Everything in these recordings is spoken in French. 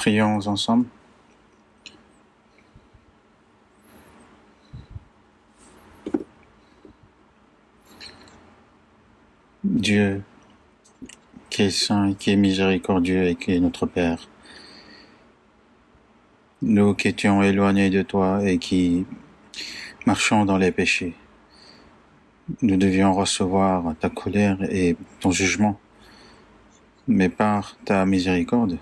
Prions ensemble. Dieu, qui est saint, qui est miséricordieux et qui est notre Père, nous qui étions éloignés de toi et qui marchons dans les péchés, nous devions recevoir ta colère et ton jugement, mais par ta miséricorde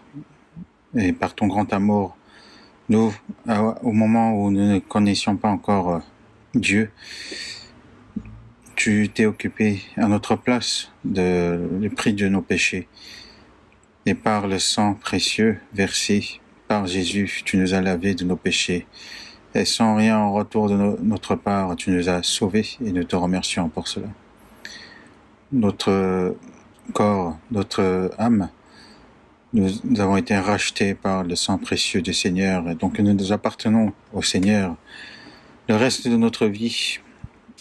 et par ton grand amour, nous, au moment où nous ne connaissions pas encore Dieu, tu t'es occupé à notre place du prix de nos péchés. Et par le sang précieux versé par Jésus, tu nous as lavés de nos péchés. Et sans rien en retour de notre part, tu nous as sauvés et nous te remercions pour cela. Notre corps, notre âme, nous avons été rachetés par le sang précieux du Seigneur. Et donc nous appartenons au Seigneur. Le reste de notre vie,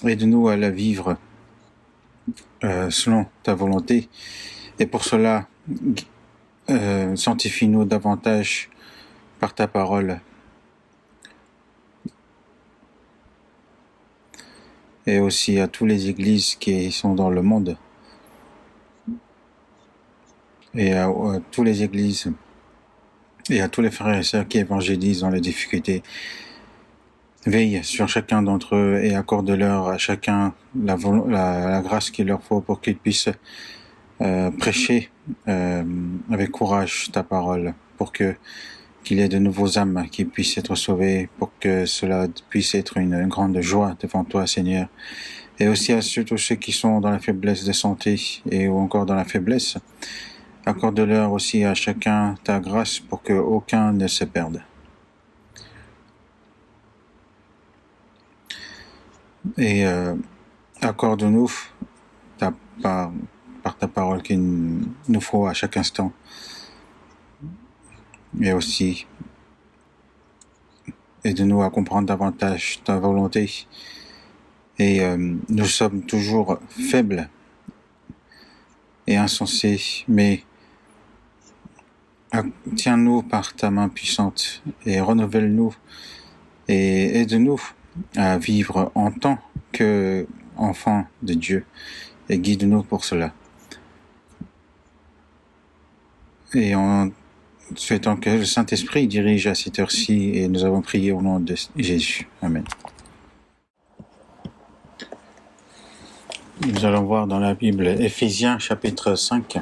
aide-nous à la vivre selon ta volonté. Et pour cela, sanctifie-nous davantage par ta parole. Et aussi à toutes les églises qui sont dans le monde. Et à toutes les églises. Et à tous les frères et sœurs qui évangélisent dans les difficultés. Veille sur chacun d'entre eux et accorde-leur à chacun la grâce qu'il leur faut pour qu'ils puissent prêcher avec courage ta parole, pour qu'il y ait de nouveaux âmes qui puissent être sauvées, pour que cela puisse être une grande joie devant toi, Seigneur. Et aussi à tous ceux qui sont dans la faiblesse de santé ou encore dans la faiblesse, accorde-leur aussi à chacun ta grâce pour qu'aucun ne se perde. Et accorde-nous par ta parole qu'il nous faut à chaque instant. Et aussi, aide-nous à comprendre davantage ta volonté. Et nous sommes toujours faibles et insensés, mais tiens-nous par ta main puissante et renouvelle-nous et aide-nous à vivre en tant qu'enfants de Dieu et guide-nous pour cela. Et en souhaitant que le Saint-Esprit dirige à cette heure-ci, et nous avons prié au nom de Jésus. Amen. Nous allons voir dans la Bible Éphésiens chapitre 5.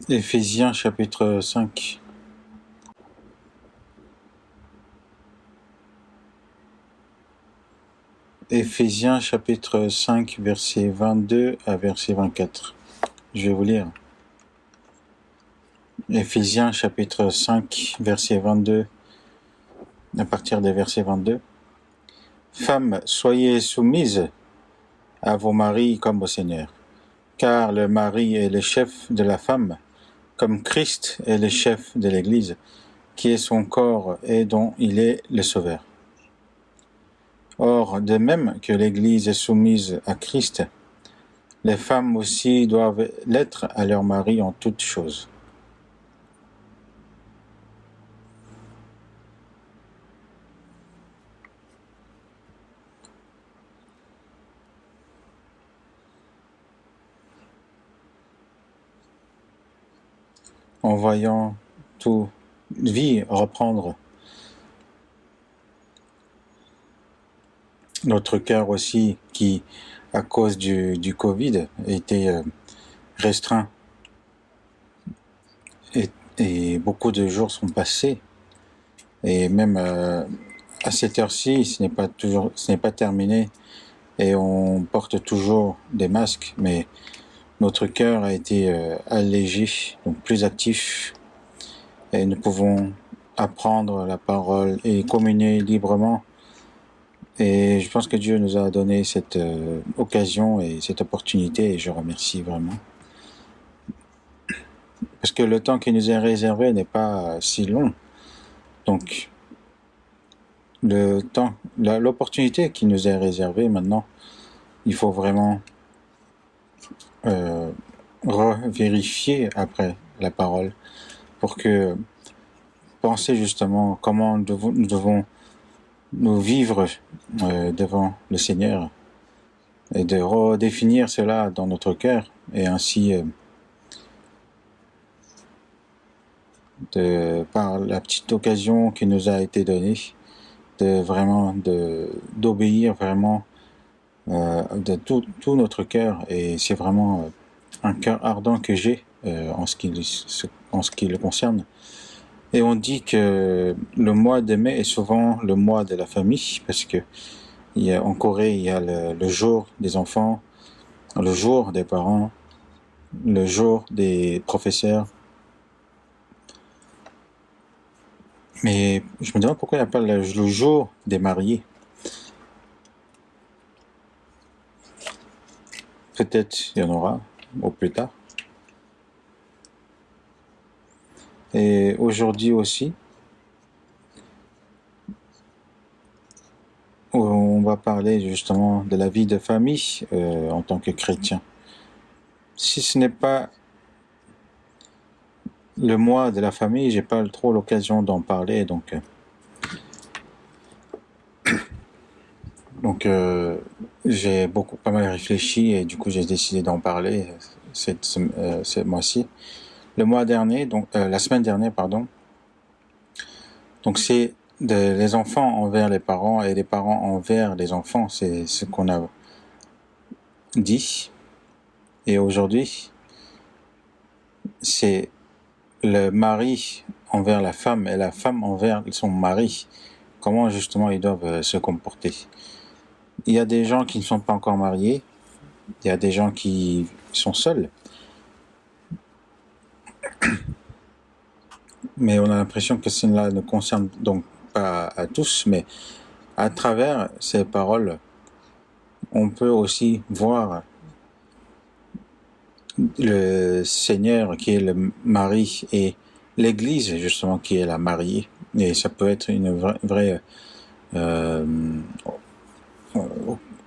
Éphésiens chapitre 5. Éphésiens chapitre 5, verset 22 à verset 24. Je vais vous lire. Éphésiens chapitre 5, verset 22, à partir des versets 22. Femmes, soyez soumises à vos maris comme au Seigneur, car le mari est le chef de la femme, comme Christ est le chef de l'Église, qui est son corps et dont il est le Sauveur. Or, de même que l'Église est soumise à Christ, les femmes aussi doivent l'être à leur mari en toutes choses. En voyant toute vie reprendre, notre cœur aussi, qui, à cause du Covid, était restreint, et beaucoup de jours sont passés, et même à cette heure-ci, ce n'est pas terminé, et on porte toujours des masques, mais notre cœur a été allégé, donc plus actif, et nous pouvons apprendre la parole et communier librement. Et je pense que Dieu nous a donné cette occasion et cette opportunité, et je remercie vraiment. Parce que le temps qui nous est réservé n'est pas si long. Donc, l'opportunité qui nous est réservée maintenant il faut vraiment revérifier après la parole pour que penser justement comment nous devons nous vivre devant le Seigneur et de redéfinir cela dans notre cœur et ainsi par la petite occasion qui nous a été donnée d'obéir vraiment de tout notre cœur, et c'est vraiment un cœur ardent que j'ai en ce qui le concerne. Et on dit que le mois de mai est souvent le mois de la famille, parce que en Corée, il y a le jour des enfants, le jour des parents, le jour des professeurs. Mais je me demande pourquoi il n'y a pas le jour des mariés. Peut-être il y en aura au plus tard. Et aujourd'hui aussi, on va parler justement de la vie de famille en tant que chrétien. Si ce n'est pas le mois de la famille, j'ai pas trop l'occasion d'en parler, donc j'ai pas mal réfléchi et du coup j'ai décidé d'en parler ce mois-ci. Le mois dernier, donc la semaine dernière, pardon. Donc c'est les enfants envers les parents et les parents envers les enfants, c'est ce qu'on a dit. Et aujourd'hui, c'est le mari envers la femme et la femme envers son mari. Comment justement ils doivent se comporter. Il y a des gens qui ne sont pas encore mariés, il y a des gens qui sont seuls. Mais on a l'impression que cela ne concerne donc pas à tous, mais à travers ces paroles, on peut aussi voir le Seigneur qui est le mari et l'Église justement qui est la mariée. Et ça peut être une vraie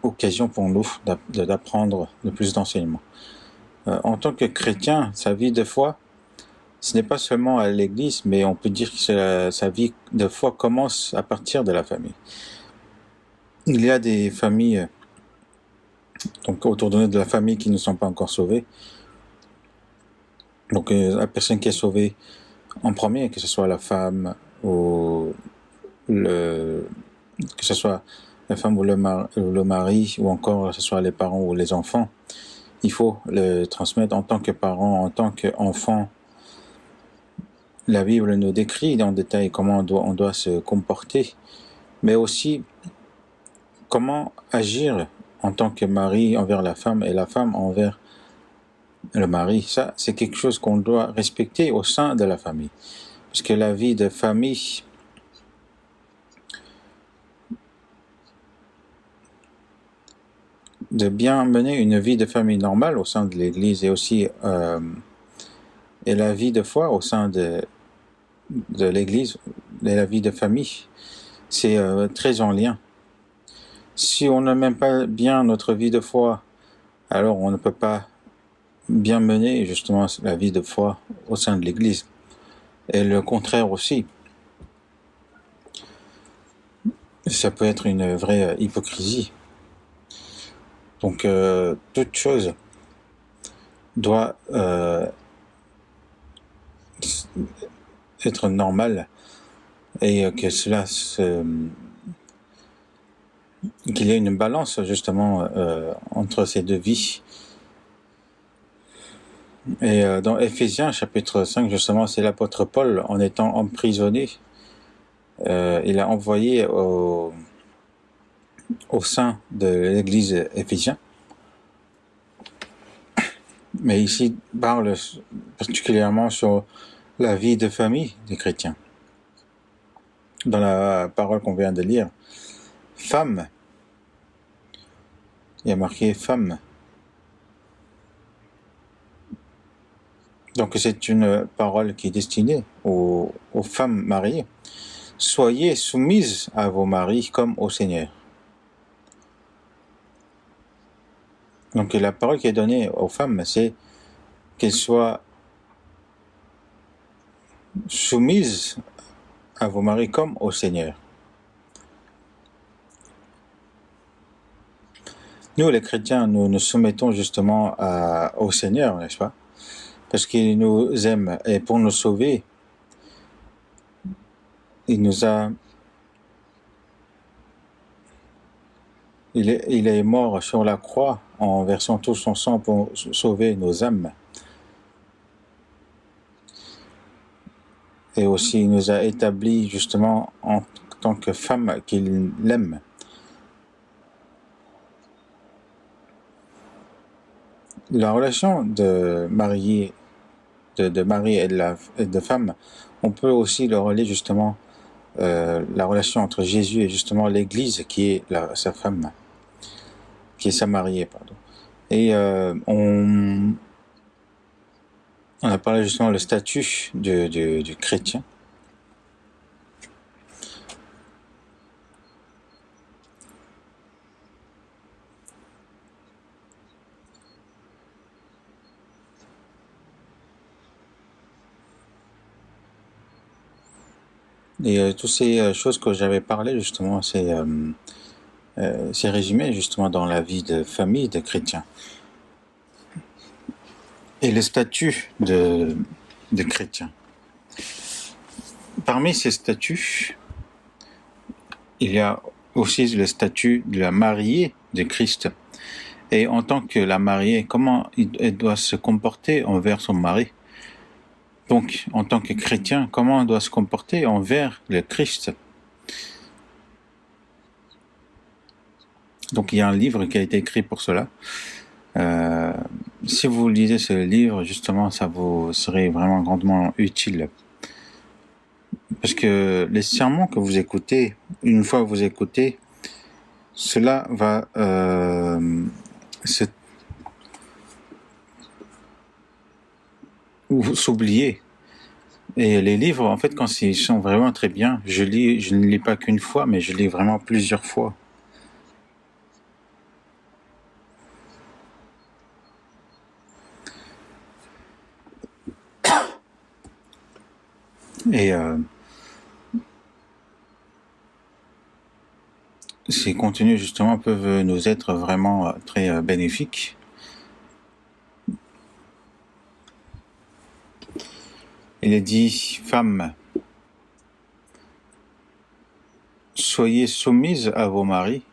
occasion pour nous d'apprendre de plus d'enseignements. En tant que chrétien, sa vie de foi, ce n'est pas seulement à l'Église, mais on peut dire que sa vie de foi commence à partir de la famille. Il y a des familles donc autour de nous, de la famille qui ne sont pas encore sauvées. Donc la personne qui est sauvée en premier, que ce soit la femme ou que ce soit la femme ou le mari, ou encore que ce soit les parents ou les enfants, il faut le transmettre en tant que parent, en tant qu'enfant. La Bible nous décrit en détail comment on doit se comporter, mais aussi comment agir en tant que mari envers la femme et la femme envers le mari. Ça, c'est quelque chose qu'on doit respecter au sein de la famille. Parce que la vie de famille, de bien mener une vie de famille normale au sein de l'Église et aussi et la vie de foi au sein de l'Église et la vie de famille, c'est très en lien. Si on ne mène pas bien notre vie de foi, alors on ne peut pas bien mener justement la vie de foi au sein de l'Église. Et le contraire aussi. Ça peut être une vraie hypocrisie. Donc toute chose doit être normale et que qu'il y ait une balance justement entre ces deux vies. Et dans Éphésiens chapitre 5 justement, c'est l'apôtre Paul, en étant emprisonné, il a envoyé au sein de l'église Éphésiens. Mais ici parle particulièrement sur la vie de famille des chrétiens. Dans la parole qu'on vient de lire, femme, il y a marqué femme. Donc c'est une parole qui est destinée aux femmes mariées. Soyez soumises à vos maris comme au Seigneur. Donc la parole qui est donnée aux femmes, c'est qu'elles soient soumises à vos maris comme au Seigneur. Nous, les chrétiens, nous nous soumettons justement au Seigneur, n'est-ce pas? Parce qu'il nous aime et pour nous sauver, il est mort sur la croix en versant tout son sang pour sauver nos âmes. Et aussi, il nous a établis justement en tant que femmes qu'il aime. La relation de mari et de femme, on peut aussi le relier justement la relation entre Jésus et justement l'Église qui est sa femme, qui est sa mariée, pardon. Et on a parlé justement le statut du chrétien. Et toutes ces choses que j'avais parlé justement, c'est résumé justement dans la vie de famille de chrétiens. Et le statut de chrétien. Parmi ces statuts, il y a aussi le statut de la mariée de Christ. Et en tant que la mariée, comment elle doit se comporter envers son mari? Donc, en tant que chrétien, comment elle doit se comporter envers le Christ? Donc, il y a un livre qui a été écrit pour cela. Si vous lisez ce livre, justement, ça vous serait vraiment grandement utile. Parce que les sermons que vous écoutez, une fois que vous écoutez, cela va s'oublier. Et les livres, en fait, quand ils sont vraiment très bien, je ne lis pas qu'une fois, mais je lis vraiment plusieurs fois. Et ces contenus, justement, peuvent nous être vraiment très bénéfiques. Il est dit, femmes, soyez soumises à vos maris,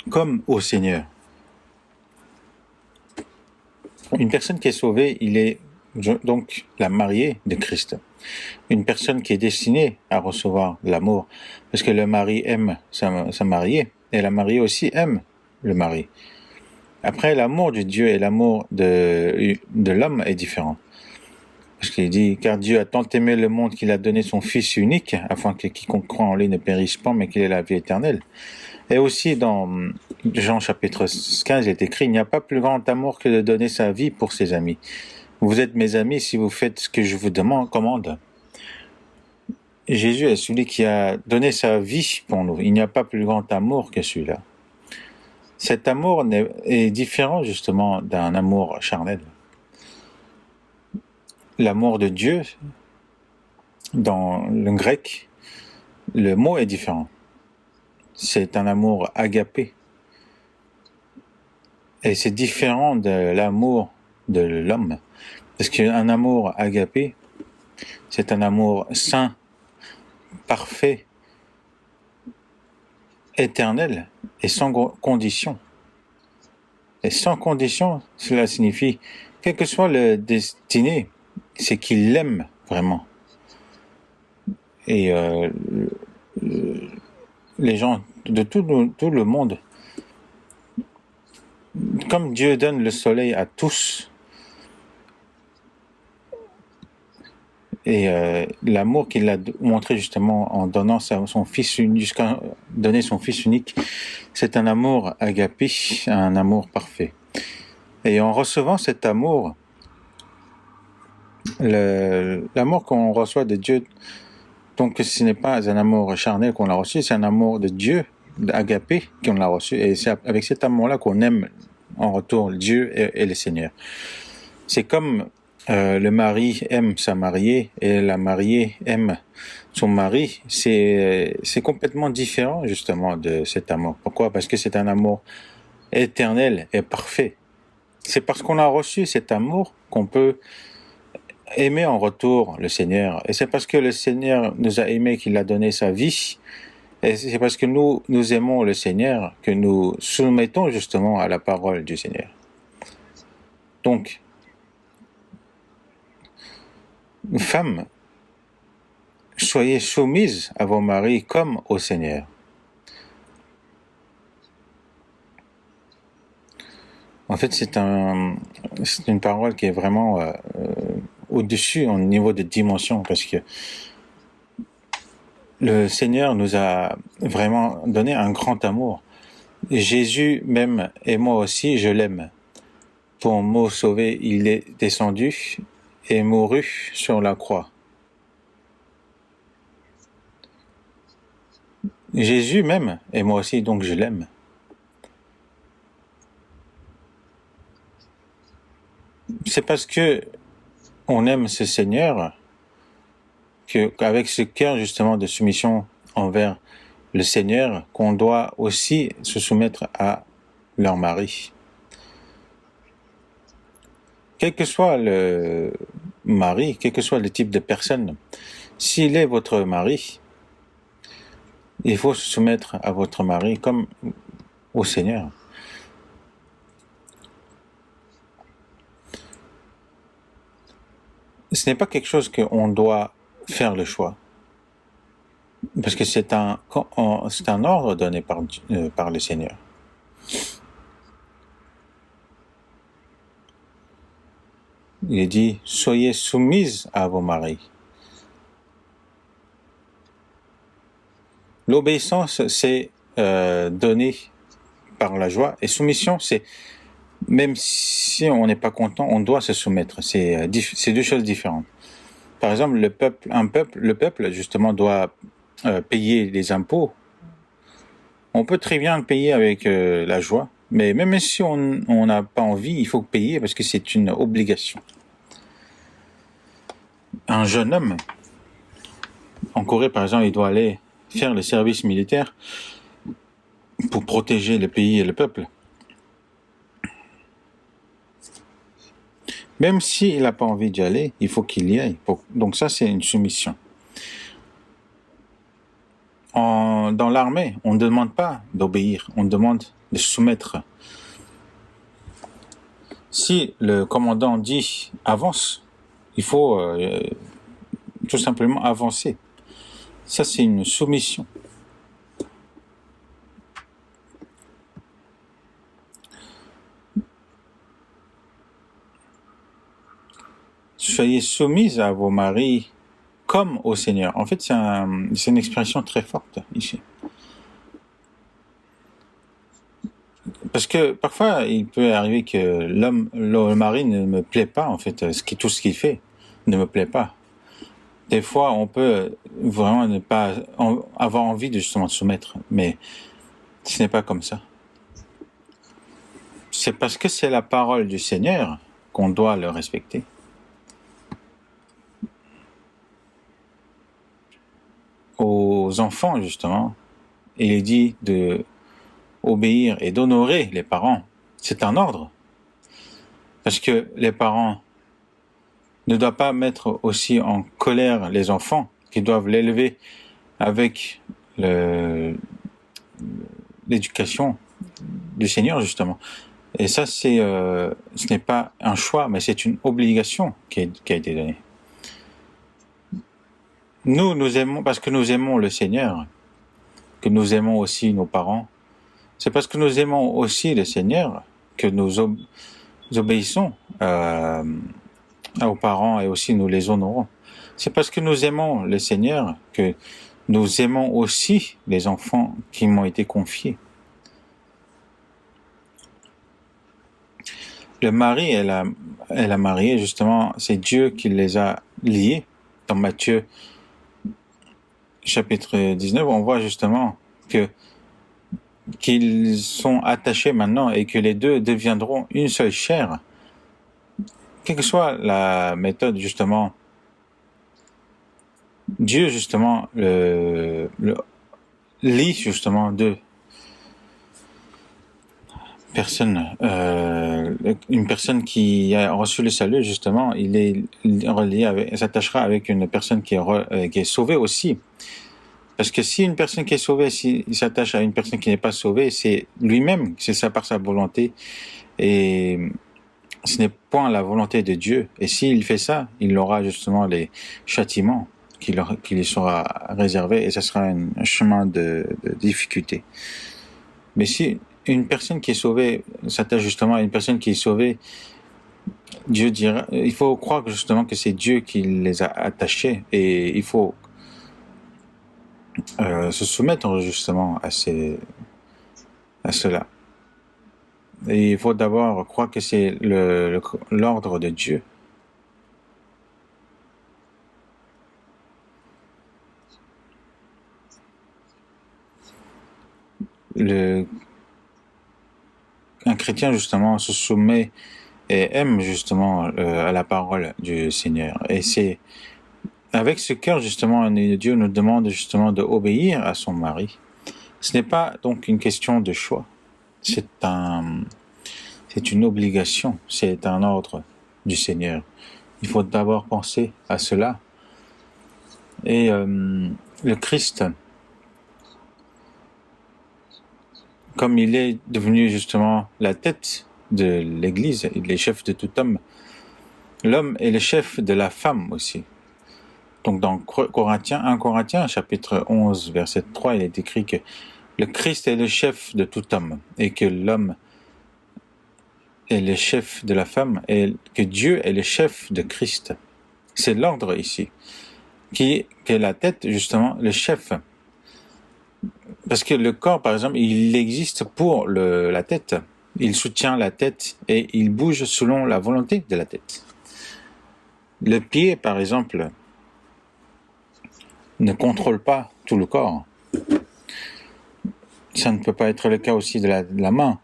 comme au Seigneur. Une personne qui est sauvée, il est donc la mariée de Christ. Une personne qui est destinée à recevoir l'amour, parce que le mari aime sa mariée, et la mariée aussi aime le mari. Après, l'amour de Dieu et l'amour de l'homme est différent. Parce qu'il dit, car Dieu a tant aimé le monde qu'il a donné son Fils unique, afin que quiconque croit en lui ne périsse pas, mais qu'il ait la vie éternelle. Et aussi dans Jean chapitre 15, il est écrit, il n'y a pas plus grand amour que de donner sa vie pour ses amis. Vous êtes mes amis si vous faites ce que je vous commande. Jésus est celui qui a donné sa vie pour nous. Il n'y a pas plus grand amour que celui-là. Cet amour est différent justement d'un amour charnel. L'amour de Dieu, dans le grec, le mot est différent. C'est un amour agapé. Et c'est différent de l'amour de l'homme. Parce qu'un amour agapé, c'est un amour saint, parfait, éternel et sans condition. Et sans condition, cela signifie, quel que soit le destiné, c'est qu'il l'aime vraiment. Et les gens de tout le monde, comme Dieu donne le soleil à tous, et l'amour qu'il a montré justement en donnant son fils unique, jusqu'à donner son fils unique, c'est un amour agapé, un amour parfait. Et en recevant cet amour, l'amour qu'on reçoit de Dieu Donc ce n'est pas un amour charnel qu'on a reçu, c'est un amour de Dieu, d'agapé, qu'on a reçu. Et c'est avec cet amour-là qu'on aime en retour Dieu et le Seigneur. C'est comme le mari aime sa mariée et la mariée aime son mari. C'est complètement différent justement de cet amour. Pourquoi? Parce que c'est un amour éternel et parfait. C'est parce qu'on a reçu cet amour qu'on peut aimer en retour le Seigneur. Et c'est parce que le Seigneur nous a aimés qu'il a donné sa vie. Et c'est parce que nous aimons le Seigneur que nous soumettons justement à la parole du Seigneur. Donc, femmes, soyez soumises à vos maris comme au Seigneur. En fait, c'est une parole qui est vraiment au-dessus au niveau de dimension, parce que le Seigneur nous a vraiment donné un grand amour. Jésus m'aime et moi aussi je l'aime. Pour me sauver, il est descendu et mourut sur la croix. Jésus m'aime et moi aussi donc je l'aime. C'est parce que on aime ce Seigneur qu'avec ce cœur justement de soumission envers le Seigneur qu'on doit aussi se soumettre à leur mari. Quel que soit le mari, quel que soit le type de personne, s'il est votre mari, il faut se soumettre à votre mari comme au Seigneur. Ce n'est pas quelque chose qu'on doit faire le choix. Parce que c'est un ordre donné par le Seigneur. Il est dit, soyez soumises à vos maris. L'obéissance, c'est donné par la joie. Et soumission, c'est, même si on n'est pas content, on doit se soumettre. C'est deux choses différentes. Par exemple, le peuple justement doit payer les impôts. On peut très bien le payer avec la joie, mais même si on n'a pas envie, il faut payer parce que c'est une obligation. Un jeune homme, en Corée par exemple, il doit aller faire le service militaire pour protéger le pays et le peuple. Même s'il n'a pas envie d'y aller, il faut qu'il y aille. Donc ça, c'est une soumission. Dans l'armée, on ne demande pas d'obéir, on demande de se soumettre. Si le commandant dit « avance », il faut tout simplement avancer. Ça, c'est une soumission. Soyez soumises à vos maris comme au Seigneur. En fait, c'est une expression très forte ici. Parce que parfois, il peut arriver que le mari ne me plaît pas, en fait. Tout ce qu'il fait ne me plaît pas. Des fois, on peut vraiment ne pas avoir envie de justement se soumettre, mais ce n'est pas comme ça. C'est parce que c'est la parole du Seigneur qu'on doit le respecter. Aux enfants, justement, il est dit de obéir et d'honorer les parents. C'est un ordre. Parce que les parents ne doivent pas mettre aussi en colère les enfants, qui doivent l'élever avec l'éducation du Seigneur, justement. Et ça, ce n'est pas un choix, mais c'est une obligation qui a été donnée. Nous aimons, parce que nous aimons le Seigneur, que nous aimons aussi nos parents. C'est parce que nous aimons aussi le Seigneur que nous obéissons aux parents et aussi nous les honorons. C'est parce que nous aimons le Seigneur que nous aimons aussi les enfants qui m'ont été confiés. Le mari et la mariée, justement, c'est Dieu qui les a liés. Dans Matthieu chapitre 19, on voit justement que qu'ils sont attachés maintenant et que les deux deviendront une seule chair. Quelle que soit la méthode, justement, Dieu, justement, lie, justement, deux personnes. Une personne qui a reçu le salut, justement, il est relié avec, s'attachera avec une personne qui est sauvée aussi. Parce que si une personne qui est sauvée, s'il s'attache à une personne qui n'est pas sauvée, c'est lui-même, c'est ça par sa volonté. Et ce n'est point la volonté de Dieu. Et s'il fait ça, il aura justement les châtiments qui lui sera réservé, et ça sera un chemin de difficulté. Mais si une personne qui est sauvée s'attache justement à une personne qui est sauvée, Dieu dira, il faut croire justement que c'est Dieu qui les a attachés, et il faut se soumettre justement à cela. Et il faut d'abord croire que c'est l'ordre de Dieu. Un chrétien justement se soumet et aime justement à la parole du Seigneur. Et c'est avec ce cœur justement, Dieu nous demande justement d'obéir à son mari. Ce n'est pas donc une question de choix. C'est une obligation, c'est un ordre du Seigneur. Il faut d'abord penser à cela. Et le Christ, comme il est devenu justement la tête de l'Église, il est chef de tout homme, l'homme est le chef de la femme aussi. Donc dans 1 Corinthiens, chapitre 11, verset 3, il est écrit que le Christ est le chef de tout homme et que l'homme est le chef de la femme et que Dieu est le chef de Christ. C'est l'ordre ici, qui est la tête, justement, le chef. Parce que le corps, par exemple, il existe pour la tête. Il soutient la tête et il bouge selon la volonté de la tête. Le pied, par exemple, ne contrôle pas tout le corps. Ça ne peut pas être le cas aussi de la main.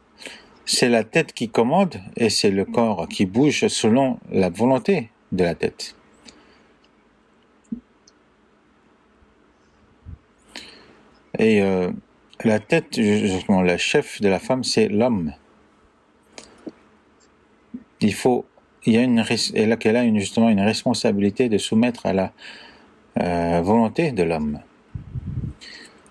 C'est la tête qui commande et c'est le corps qui bouge selon la volonté de la tête. Et la tête, justement, la chef de la femme, c'est l'homme. Il y a qu'elle a justement une responsabilité de soumettre à la volonté de l'homme.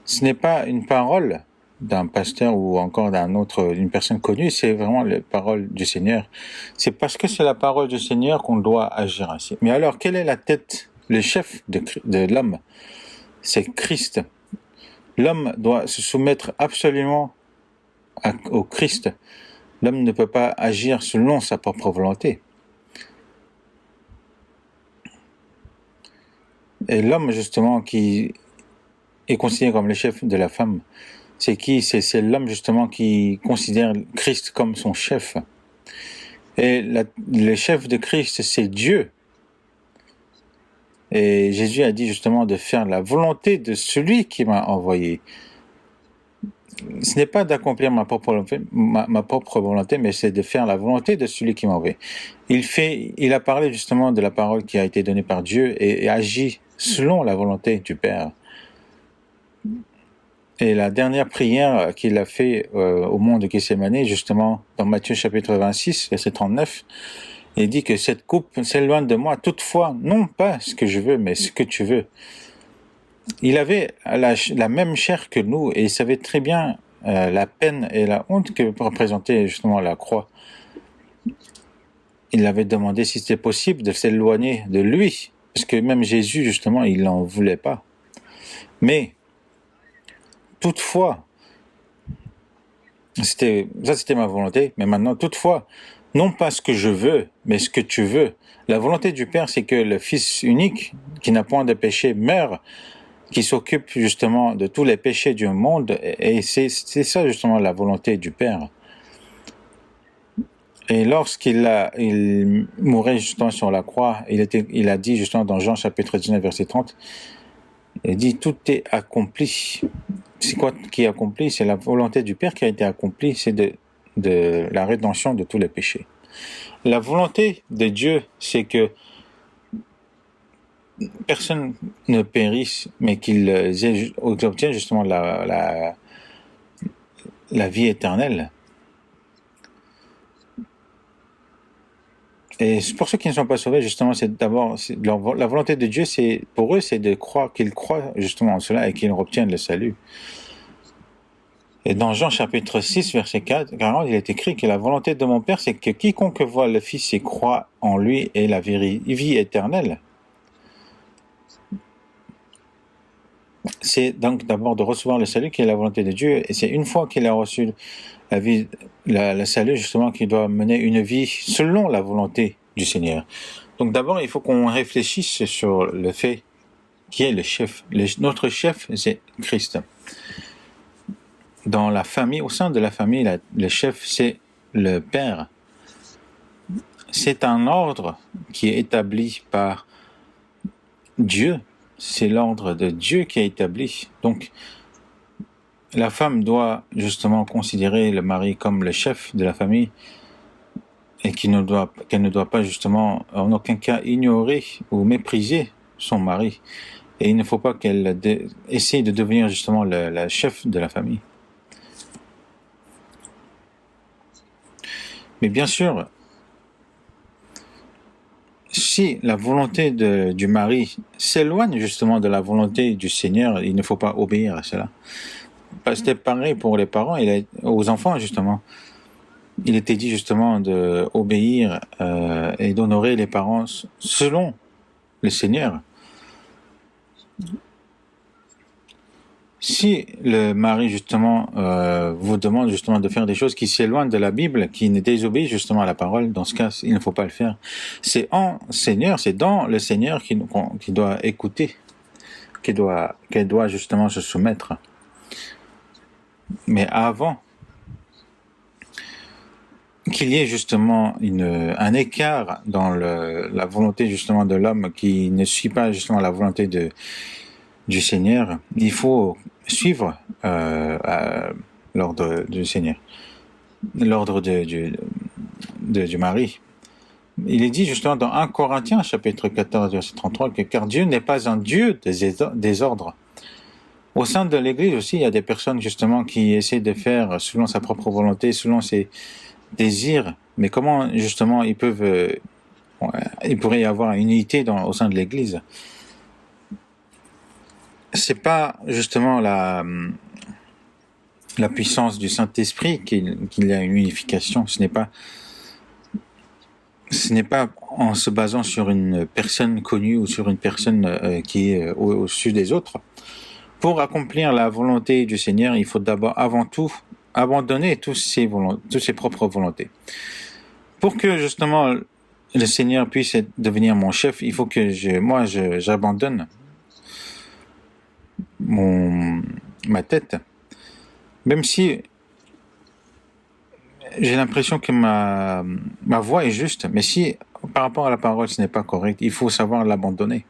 Ce n'est pas une parole d'un pasteur ou encore d'une personne connue, c'est vraiment la parole du Seigneur. C'est parce que c'est la parole du Seigneur qu'on doit agir ainsi. Mais alors, quelle est la tête, le chef de l'homme? C'est Christ. L'homme doit se soumettre absolument au Christ. L'homme ne peut pas agir selon sa propre volonté. Et l'homme, justement, qui est considéré comme le chef de la femme, c'est qui? C'est l'homme, justement, qui considère Christ comme son chef. Et le chef de Christ, c'est Dieu. Et Jésus a dit, justement, de faire la volonté de celui qui m'a envoyé. Ce n'est pas d'accomplir ma propre volonté, mais c'est de faire la volonté de celui qui m'a envoyé. Il a parlé, justement, de la parole qui a été donnée par Dieu et agit selon la volonté du Père. Et la dernière prière qu'il a fait au mont de Gethsémani, justement, dans Matthieu chapitre 26, verset 39, il dit que cette coupe s'éloigne de moi, toutefois, non pas ce que je veux, mais ce que tu veux. Il avait la même chair que nous et il savait très bien la peine et la honte que représentait justement la croix. Il avait demandé si c'était possible de s'éloigner de lui, parce que même Jésus, justement, il n'en voulait pas. Mais, toutefois, c'était ma volonté, mais maintenant, toutefois, non pas ce que je veux, mais ce que tu veux. La volonté du Père, c'est que le Fils unique, qui n'a point de péché, meure, qui s'occupe justement de tous les péchés du monde, et c'est ça justement la volonté du Père. Et lorsqu'il mourait justement sur la croix, il a dit justement dans Jean chapitre 19 verset 30, Il dit tout est accompli. C'est quoi qui est accompli? C'est la volonté du Père qui a été accomplie, c'est de la rédemption de tous les péchés. La volonté de Dieu, c'est que personne ne périsse, mais qu'ils obtiennent justement la vie éternelle. Et pour ceux qui ne sont pas sauvés, justement, c'est d'abord la volonté de Dieu, c'est pour eux, c'est de croire qu'ils croient justement en cela et qu'ils obtiennent le salut. Et dans Jean chapitre 6, verset 40, il est écrit que la volonté de mon Père, c'est que quiconque voit le Fils et croit en lui ait la vie éternelle. C'est donc d'abord de recevoir le salut qui est la volonté de Dieu, et c'est une fois qu'il a reçu le salut, justement, qu'il doit mener une vie selon la volonté du Seigneur. Donc d'abord, il faut qu'on réfléchisse sur le fait qui est le chef. Notre chef, c'est Christ. Dans la famille, au sein de la famille, le chef, c'est le Père. C'est un ordre qui est établi par Dieu. C'est l'ordre de Dieu qui est établi. Donc, la femme doit justement considérer le mari comme le chef de la famille et qu'elle ne doit pas justement en aucun cas ignorer ou mépriser son mari. Et il ne faut pas qu'elle essaye de devenir justement la chef de la famille. Mais bien sûr, si la volonté du mari s'éloigne justement de la volonté du Seigneur, il ne faut pas obéir à cela. C'était pareil pour les parents, aux enfants justement. Il était dit justement d'obéir et d'honorer les parents selon le Seigneur. Si le mari justement vous demande justement de faire des choses qui s'éloignent de la Bible, qui ne désobéissent justement à la parole, dans ce cas, il ne faut pas le faire. C'est dans le Seigneur qui doit écouter, qu'elle doit justement se soumettre. Mais avant qu'il y ait justement un écart dans la volonté justement de l'homme qui ne suit pas justement la volonté du Seigneur, il faut suivre l'ordre du Seigneur, l'ordre du mari. Il est dit justement dans 1 Corinthiens chapitre 14 verset 33 que car Dieu n'est pas un Dieu des ordres. Au sein de l'Église aussi, il y a des personnes justement qui essaient de faire selon sa propre volonté, selon ses désirs, mais comment justement il pourrait y avoir une unité au sein de l'Église? C'est pas justement la puissance du Saint-Esprit qu'il y a une unification. Ce n'est pas en se basant sur une personne connue ou sur une personne qui est au-dessus des autres. Pour accomplir la volonté du Seigneur, il faut avant tout abandonner toutes ses propres volontés. Pour que justement le Seigneur puisse devenir mon chef, il faut que j'abandonne ma tête. Même si j'ai l'impression que ma voix est juste, mais si par rapport à la parole ce n'est pas correct, il faut savoir l'abandonner.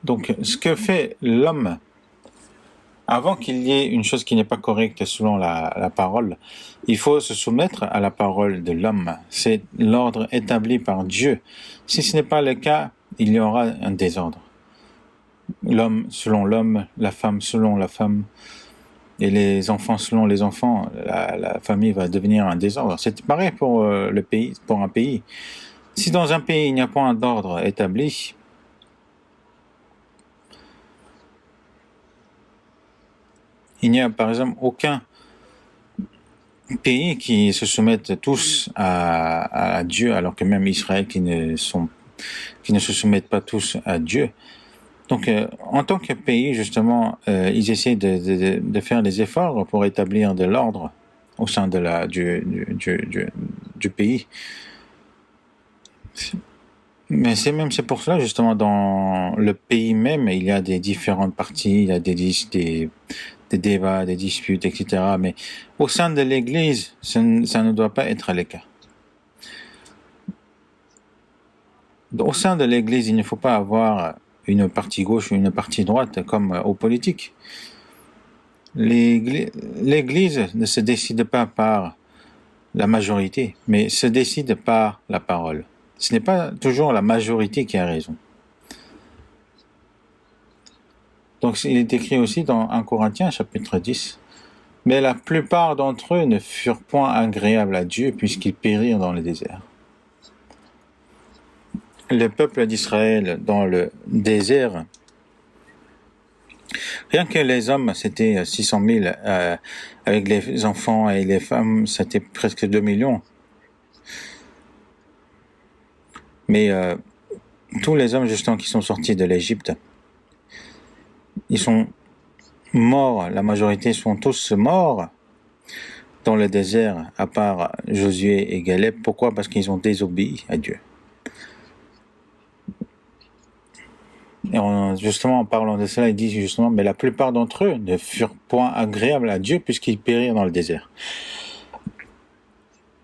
Donc, ce que fait l'homme, avant qu'il y ait une chose qui n'est pas correcte selon la parole, il faut se soumettre à la parole de l'homme. C'est l'ordre établi par Dieu. Si ce n'est pas le cas, il y aura un désordre. L'homme selon l'homme, la femme selon la femme, et les enfants selon les enfants, la famille va devenir un désordre. C'est pareil pour pour un pays. Si dans un pays il n'y a pas un ordre établi, il n'y a par exemple aucun pays qui se soumettent tous à Dieu, alors que même Israël qui ne se soumettent pas tous à Dieu. Donc, en tant que pays, justement, ils essaient de faire des efforts pour établir de l'ordre au sein du pays. Mais c'est pour cela, justement, dans le pays même, il y a des différentes parties, il y a des débats, des disputes, etc. Mais au sein de l'Église, ça ne doit pas être le cas. Au sein de l'Église, il ne faut pas avoir une partie gauche ou une partie droite comme aux politiques. L'Église ne se décide pas par la majorité, mais se décide par la parole. Ce n'est pas toujours la majorité qui a raison. Donc il est écrit aussi dans 1 Corinthiens chapitre 10. Mais la plupart d'entre eux ne furent point agréables à Dieu puisqu'ils périrent dans le désert. Le peuple d'Israël dans le désert, rien que les hommes, c'était 600 000, avec les enfants et les femmes, c'était presque 2 millions. Mais tous les hommes justement qui sont sortis de l'Égypte, ils sont morts, la majorité sont tous morts dans le désert, à part Josué et Caleb. Pourquoi? Parce qu'ils ont désobéi à Dieu. Et justement, en parlant de cela, il dit justement, mais la plupart d'entre eux ne furent point agréables à Dieu puisqu'ils périrent dans le désert.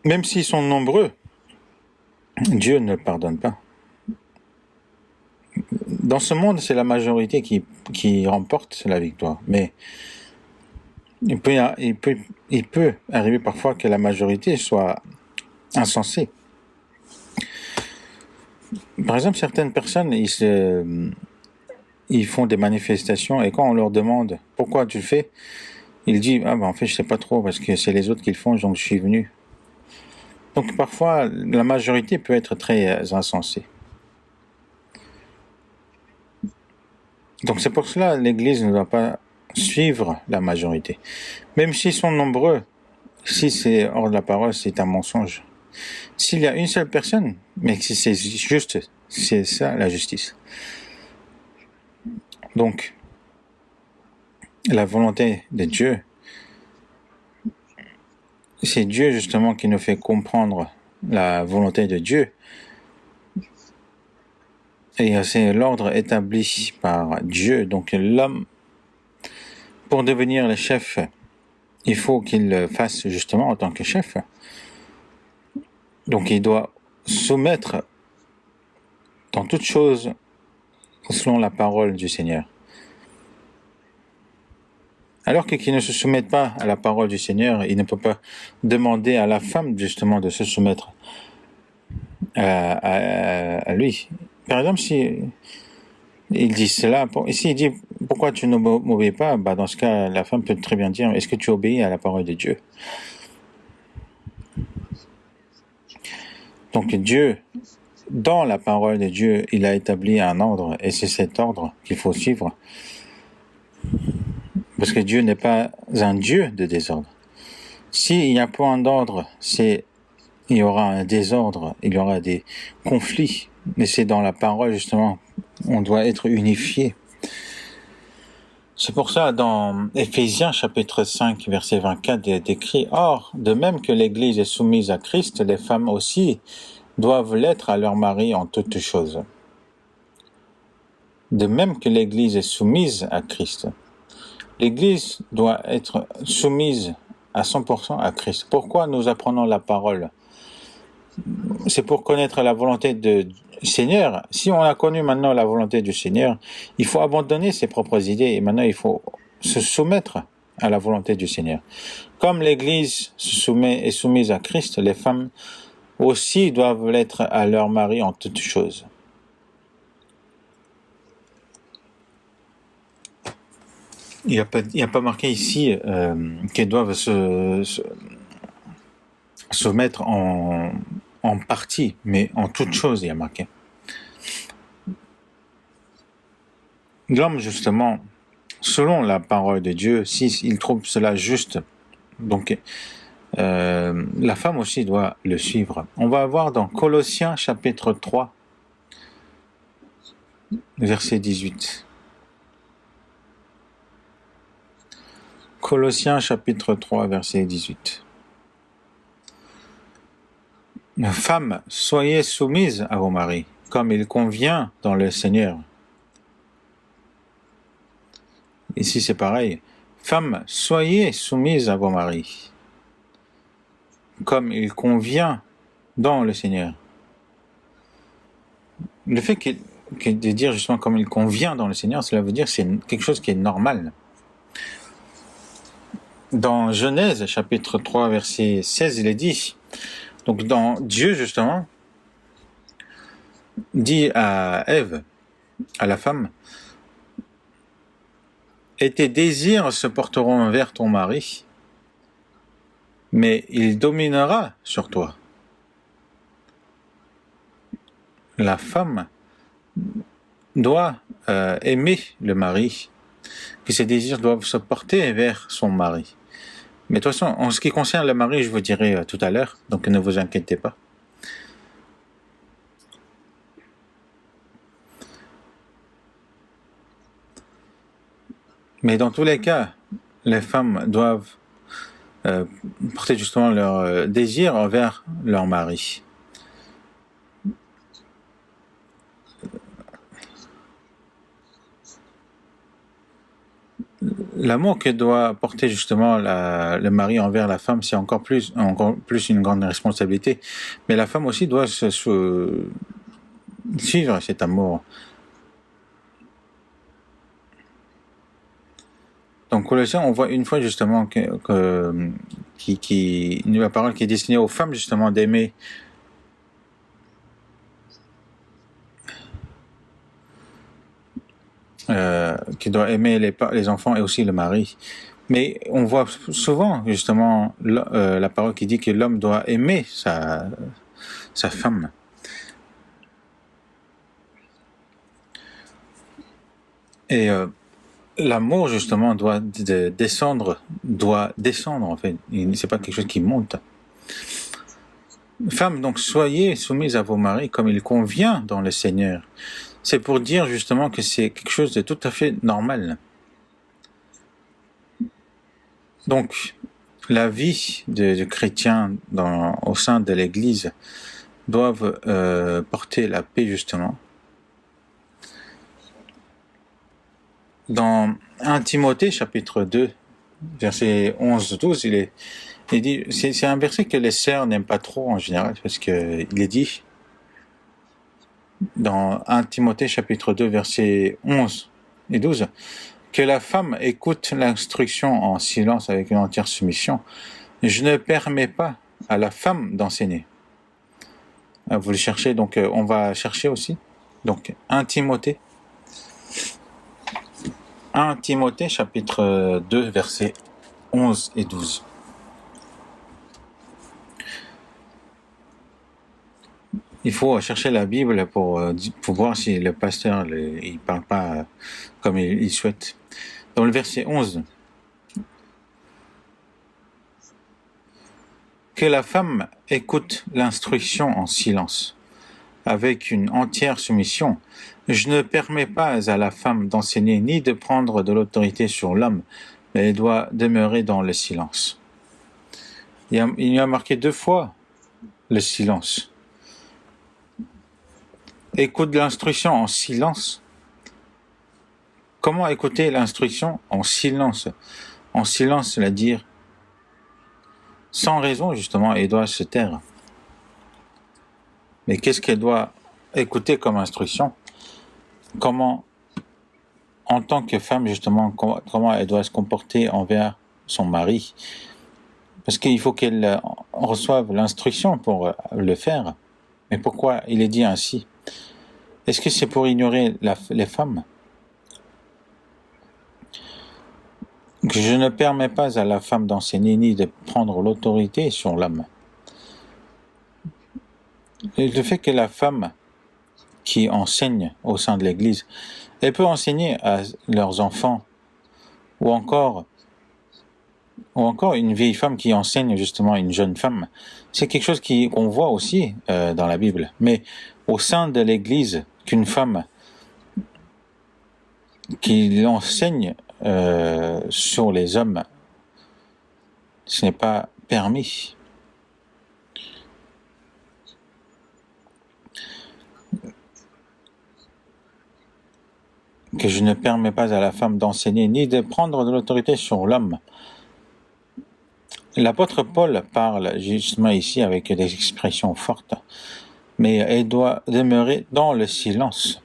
Même s'ils sont nombreux, Dieu ne pardonne pas. Dans ce monde, c'est la majorité qui remporte la victoire. Mais il peut arriver parfois que la majorité soit insensée. Par exemple, certaines personnes, ils font des manifestations et quand on leur demande pourquoi tu le fais, ils disent en fait je sais pas trop parce que c'est les autres qui le font donc je suis venu. Donc parfois la majorité peut être très insensée. Donc c'est pour cela que l'Église ne doit pas suivre la majorité. Même s'ils sont nombreux, si c'est hors de la parole, c'est un mensonge. S'il y a une seule personne, mais si c'est juste, c'est ça la justice. Donc, la volonté de Dieu, c'est Dieu justement qui nous fait comprendre la volonté de Dieu. Et c'est l'ordre établi par Dieu. Donc l'homme, pour devenir le chef, il faut qu'il le fasse justement en tant que chef. Donc il doit soumettre dans toutes choses selon la parole du Seigneur. Alors que qui ne se soumettent pas à la parole du Seigneur, il ne peut pas demander à la femme justement de se soumettre à lui. Par exemple, si il dit cela, s'il dit pourquoi tu ne m'obéis pas, dans ce cas, la femme peut très bien dire est-ce que tu obéis à la parole de Dieu? Donc Dieu, dans la parole de Dieu, il a établi un ordre et c'est cet ordre qu'il faut suivre. Parce que Dieu n'est pas un Dieu de désordre. S'il y a point d'ordre, il y aura un désordre, il y aura des conflits. Mais c'est dans la parole, justement, on doit être unifié. C'est pour ça, dans Éphésiens, chapitre 5, verset 24, il est écrit « Or, de même que l'Église est soumise à Christ, les femmes aussi doivent l'être à leur mari en toutes choses. » De même que l'Église est soumise à Christ. L'Église doit être soumise à 100% à Christ. Pourquoi nous apprenons la parole? C'est pour connaître la volonté du Seigneur. Si on a connu maintenant la volonté du Seigneur, il faut abandonner ses propres idées et maintenant il faut se soumettre à la volonté du Seigneur. Comme l'Église est soumise à Christ, les femmes aussi doivent l'être à leur mari en toutes choses. Il n'y a pas marqué ici qu'elles doivent se mettre en partie, mais en toute chose, il y a marqué. L'homme, justement, selon la parole de Dieu, s'il trouve cela juste, donc la femme aussi doit le suivre. On va voir dans Colossiens chapitre 3, verset 18. Colossiens chapitre 3, verset 18. Femmes, soyez soumises à vos maris, comme il convient dans le Seigneur. Ici c'est pareil. Femmes, soyez soumises à vos maris, comme il convient dans le Seigneur. le fait de dire justement comme il convient dans le Seigneur, cela veut dire que c'est quelque chose qui est normal. Dans Genèse, chapitre 3, verset 16, il est dit, donc dans Dieu justement, dit à Ève, à la femme, et tes désirs se porteront vers ton mari, mais il dominera sur toi. La femme doit aimer le mari, que ses désirs doivent se porter vers son mari. Mais de toute façon, en ce qui concerne le mari, je vous dirai tout à l'heure, donc ne vous inquiétez pas. Mais dans tous les cas, les femmes doivent porter justement leur désir envers leur mari. L'amour que doit porter justement le mari envers la femme, c'est encore plus une grande responsabilité. Mais la femme aussi doit suivre cet amour. Donc Colossiens, on voit une fois justement la parole qui est destinée aux femmes justement d'aimer qui doit aimer les enfants et aussi le mari. Mais on voit souvent justement la parole qui dit que l'homme doit aimer sa femme. Et l'amour justement doit descendre en fait. C'est pas quelque chose qui monte. Femmes, donc soyez soumises à vos maris comme il convient dans le Seigneur. C'est pour dire justement que c'est quelque chose de tout à fait normal. Donc, la vie de chrétiens au sein de l'Église doivent porter la paix justement. Dans 1 Timothée, chapitre 2, verset 11-12, il dit, c'est un verset que les sœurs n'aiment pas trop en général, parce qu'il est dit, dans 1 Timothée, chapitre 2, versets 11 et 12, que la femme écoute l'instruction en silence avec une entière soumission. Je ne permets pas à la femme d'enseigner. Vous le cherchez, donc on va chercher aussi. Donc 1 Timothée, chapitre 2, versets 11 et 12. Il faut chercher la Bible pour voir si le pasteur il parle pas comme il souhaite. Dans le verset 11, que la femme écoute l'instruction en silence, avec une entière soumission. Je ne permets pas à la femme d'enseigner ni de prendre de l'autorité sur l'homme, mais elle doit demeurer dans le silence. Il y a marqué 2 fois le silence. Écoute l'instruction en silence. Comment écouter l'instruction en silence? En silence, c'est-à-dire sans raison, justement, elle doit se taire. Mais qu'est-ce qu'elle doit écouter comme instruction? Comment, en tant que femme, justement, comment elle doit se comporter envers son mari? Parce qu'il faut qu'elle reçoive l'instruction pour le faire. Mais pourquoi il est dit ainsi? Est-ce que c'est pour ignorer les femmes? Que je ne permets pas à la femme d'enseigner ni de prendre l'autorité sur l'homme. Le fait que la femme qui enseigne au sein de l'Église, elle peut enseigner à leurs enfants, ou encore une vieille femme qui enseigne justement une jeune femme. C'est quelque chose qu'on voit aussi dans la Bible. Mais au sein de l'Église, qu'une femme qui l'enseigne sur les hommes, ce n'est pas permis. Que je ne permets pas à la femme d'enseigner ni de prendre de l'autorité sur l'homme. L'apôtre Paul parle justement ici avec des expressions fortes. mais elle doit demeurer dans le silence.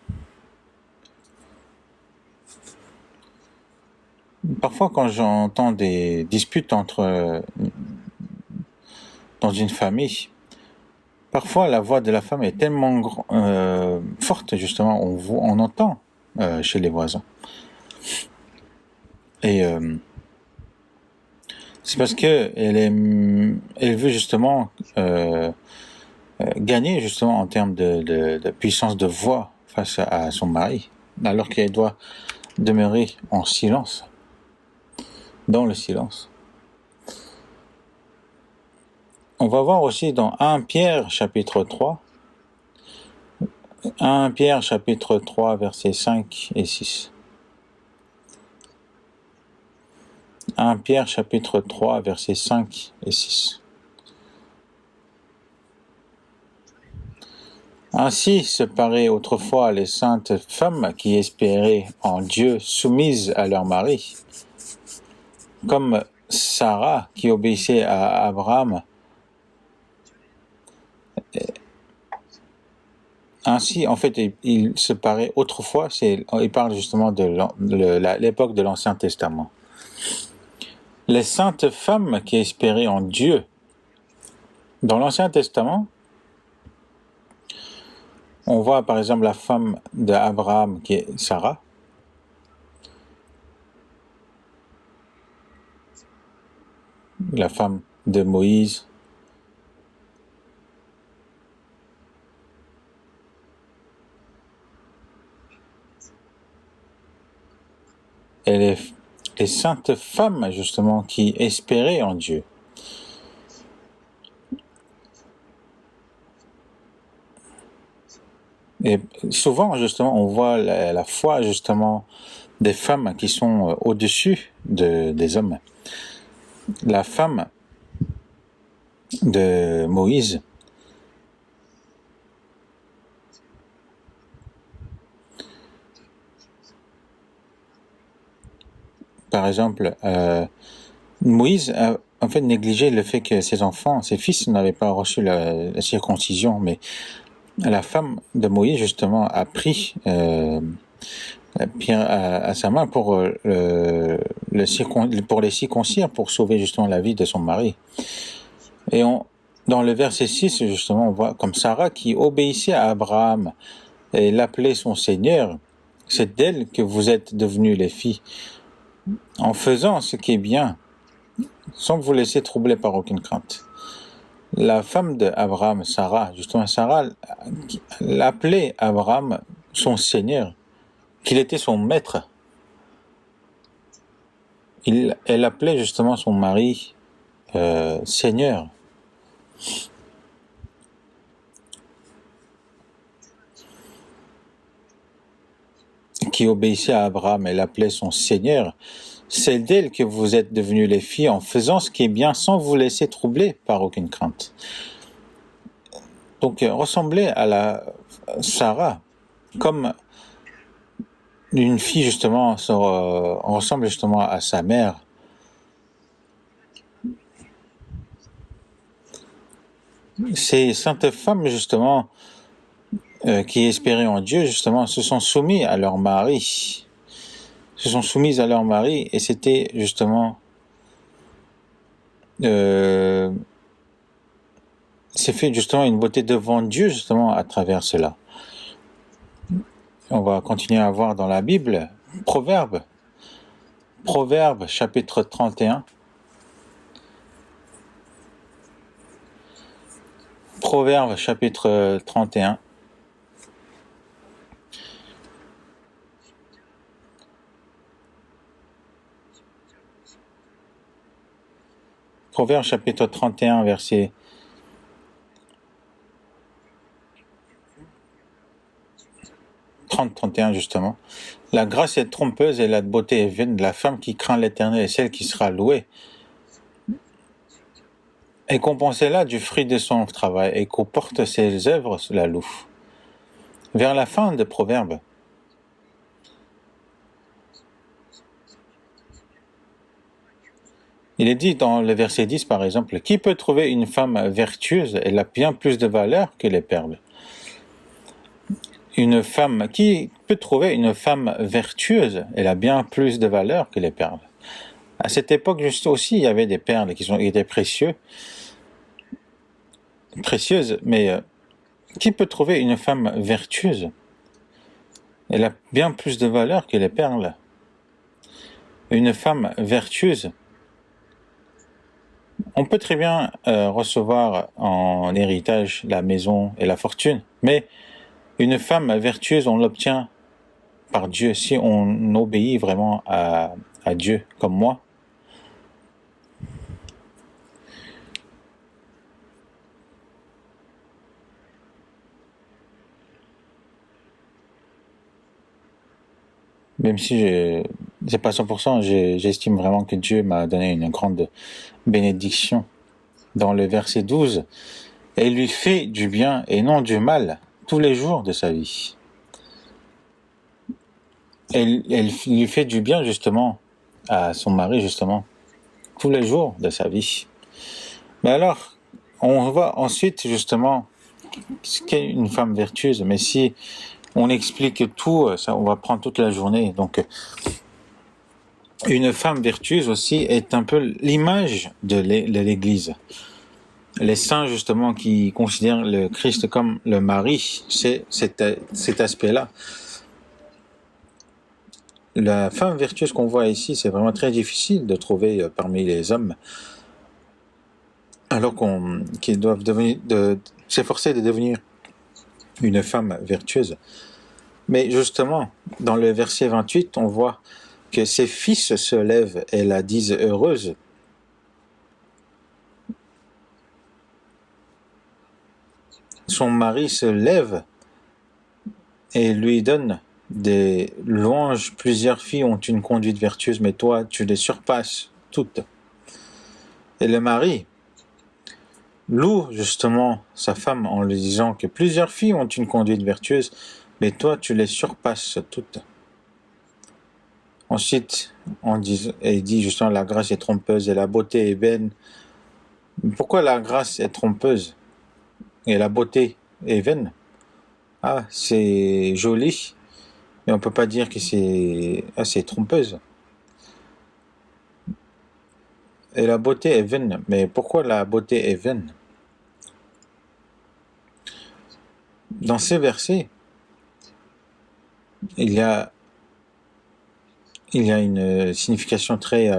Parfois, quand j'entends des disputes dans une famille, parfois la voix de la femme est tellement forte, justement, on entend chez les voisins. Et c'est parce que elle veut justement gagner justement en termes de puissance de voix face à son mari, alors qu'elle doit demeurer en silence, dans le silence. On va voir aussi dans 1 Pierre chapitre 3, 1 Pierre chapitre 3 versets 5 et 6. 1 Pierre chapitre 3 versets 5 et 6. Ainsi se paraient autrefois les saintes femmes qui espéraient en Dieu soumises à leur mari, comme Sarah qui obéissait à Abraham. Ainsi, en fait, il se paraît autrefois, il parle justement de l'époque de l'Ancien Testament. Les saintes femmes qui espéraient en Dieu. Dans l'Ancien Testament, on voit par exemple la femme d'Abraham qui est Sarah. La femme de Moïse. Et les saintes femmes, justement, qui espéraient en Dieu. Et souvent, justement, on voit la foi, justement, des femmes qui sont au-dessus des hommes. La femme de Moïse, par exemple, Moïse a en fait négligé le fait que ses fils n'avaient pas reçu la circoncision, mais la femme de Moïse, justement, a pris Pierre à sa main pour les circoncire, pour sauver justement la vie de son mari. Et dans le verset 6, justement, on voit comme Sarah qui obéissait à Abraham et l'appelait son Seigneur. C'est d'elle que vous êtes devenues les filles, en faisant ce qui est bien, sans vous laisser troubler par aucune crainte. La femme d'Abraham, Sarah, justement, Sarah l'appelait Abraham son Seigneur, qu'il était son maître. Elle appelait justement son mari Seigneur. Qui obéissait à Abraham, elle appelait son Seigneur. C'est d'elle que vous êtes devenues les filles en faisant ce qui est bien sans vous laisser troubler par aucune crainte. Donc, ressembler à la Sarah, comme une fille justement, ressemble justement à sa mère. Ces saintes femmes justement, qui espéraient en Dieu justement, se sont soumises à leur mari. Et c'était justement c'est fait justement une beauté devant Dieu justement à travers cela. On va continuer à voir dans la Bible, Proverbes chapitre 31. Proverbes chapitre 31. Proverbes chapitre 31, verset 30-31 justement. La grâce est trompeuse et la beauté est vaine. La femme qui craint l'Éternel est celle qui sera louée. Et compensez-la du fruit de son travail et qu'au porte ses œuvres la loue. Vers la fin de Proverbes, il est dit dans le verset 10 par exemple, qui peut trouver une femme vertueuse? Elle a bien plus de valeur que les perles. une femme, qui peut trouver une femme vertueuse? Elle a bien plus de valeur que les perles. À cette époque, juste aussi, il y avait des perles qui étaient précieuses, mais qui peut trouver une femme vertueuse? Elle a bien plus de valeur que les perles. Une femme vertueuse, on peut très bien recevoir en héritage la maison et la fortune, mais une femme vertueuse, on l'obtient par Dieu si on obéit vraiment à Dieu, comme moi. Même si c'est pas 100%, j'estime vraiment que Dieu m'a donné une grande bénédiction. Dans le verset 12, elle lui fait du bien et non du mal tous les jours de sa vie. Elle lui fait du bien justement à son mari justement tous les jours de sa vie. Mais alors, on voit ensuite justement ce qu'est une femme vertueuse. Mais si on explique tout, ça, on va prendre toute la journée. Donc, une femme vertueuse aussi est un peu l'image de l'Église. Les saints justement qui considèrent le Christ comme le mari, c'est cet aspect-là. La femme vertueuse qu'on voit ici, c'est vraiment très difficile de trouver parmi les hommes, alors qu'ils doivent s'efforcer de devenir une femme vertueuse. Mais justement, dans le verset 28, on voit que ses fils se lèvent et la disent heureuse. Son mari se lève et lui donne des louanges. Plusieurs filles ont une conduite vertueuse, mais toi, tu les surpasses toutes. Et le mari loue justement sa femme en lui disant que plusieurs filles ont une conduite vertueuse, mais toi, tu les surpasses toutes. Ensuite, il dit justement la grâce est trompeuse et la beauté est vaine. Pourquoi la grâce est trompeuse et la beauté est vaine? Ah, c'est joli, mais on peut pas dire que c'est trompeuse. Et la beauté est vaine, mais pourquoi la beauté est vaine? Dans ces versets, il y a une signification très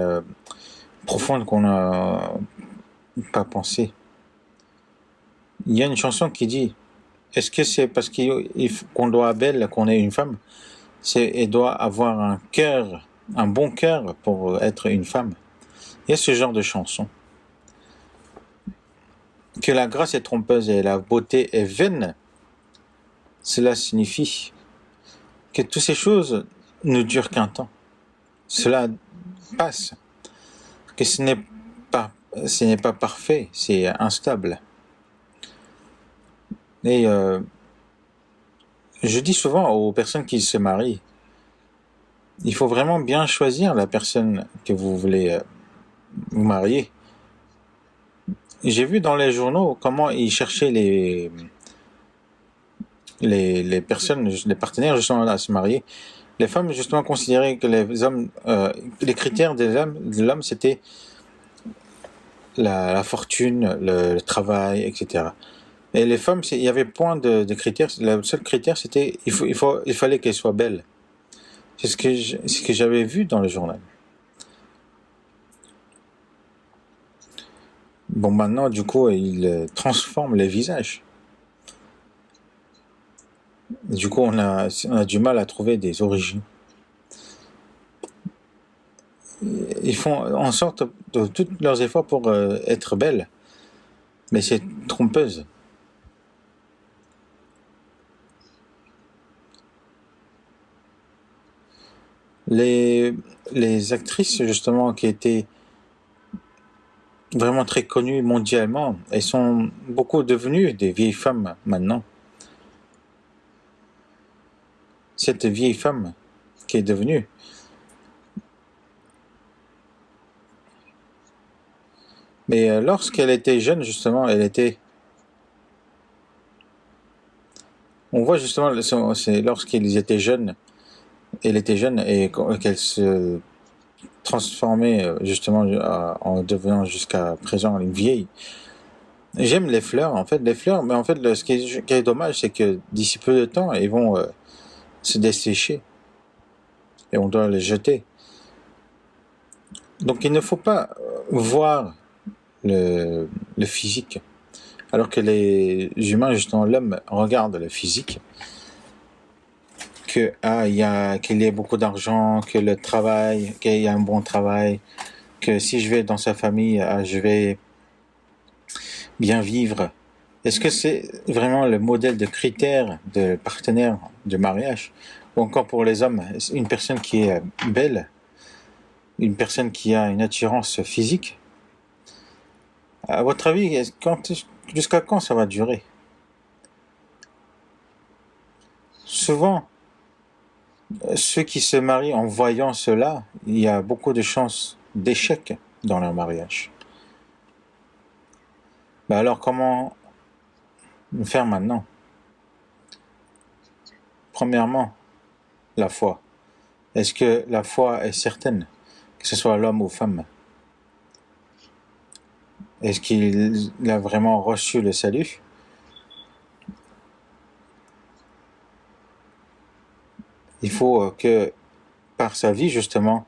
profonde qu'on n'a pas pensée. Il y a une chanson qui dit, est-ce que c'est parce qu'on doit à Belle qu'on est une femme? Elle doit avoir un bon cœur pour être une femme. Il y a ce genre de chanson. Que la grâce est trompeuse et la beauté est vaine, cela signifie que toutes ces choses ne durent qu'un temps. Cela passe. Que ce n'est pas parfait, c'est instable. Et je dis souvent aux personnes qui se marient, il faut vraiment bien choisir la personne que vous voulez vous marier. J'ai vu dans les journaux comment ils cherchaient les personnes, les partenaires justement à se marier. Les femmes justement considéraient que les hommes, les critères de l'homme c'était la fortune, le travail, etc. Et les femmes, il y avait point de critères. Le seul critère c'était il fallait qu'elles soient belles. C'est ce que j'avais vu dans le journal. Bon, maintenant, du coup, ils transforment les visages. Du coup, on a du mal à trouver des origines. Ils font en sorte de tous leurs efforts pour être belles, mais c'est trompeuse. Les actrices, justement, qui étaient vraiment très connues mondialement, elles sont beaucoup devenues des vieilles femmes maintenant. Cette vieille femme qui est devenue, mais lorsqu'elle était jeune, justement, On voit justement, c'est lorsqu'ils étaient jeunes, elle était jeune et qu'elle se transformait justement en devenant jusqu'à présent une vieille. J'aime les fleurs, en fait, les fleurs, mais en fait, qui est dommage, c'est que d'ici peu de temps, ils vont se dessécher et on doit les jeter. Donc il ne faut pas voir le physique, alors que les humains, justement, l'homme regarde le physique, qu'il y ait beaucoup d'argent, que le travail, qu'il y ait un bon travail, que si je vais dans sa famille, je vais bien vivre. Est-ce que c'est vraiment le modèle de critère de partenaire de mariage? Ou encore pour les hommes, une personne qui est belle, une personne qui a une attirance physique? À votre avis, jusqu'à quand ça va durer? Souvent, ceux qui se marient en voyant cela, il y a beaucoup de chances d'échec dans leur mariage. Alors comment faire maintenant? Premièrement, la foi. Est-ce que la foi est certaine, que ce soit l'homme ou femme? Est-ce qu'il a vraiment reçu le salut? Il faut que, par sa vie justement,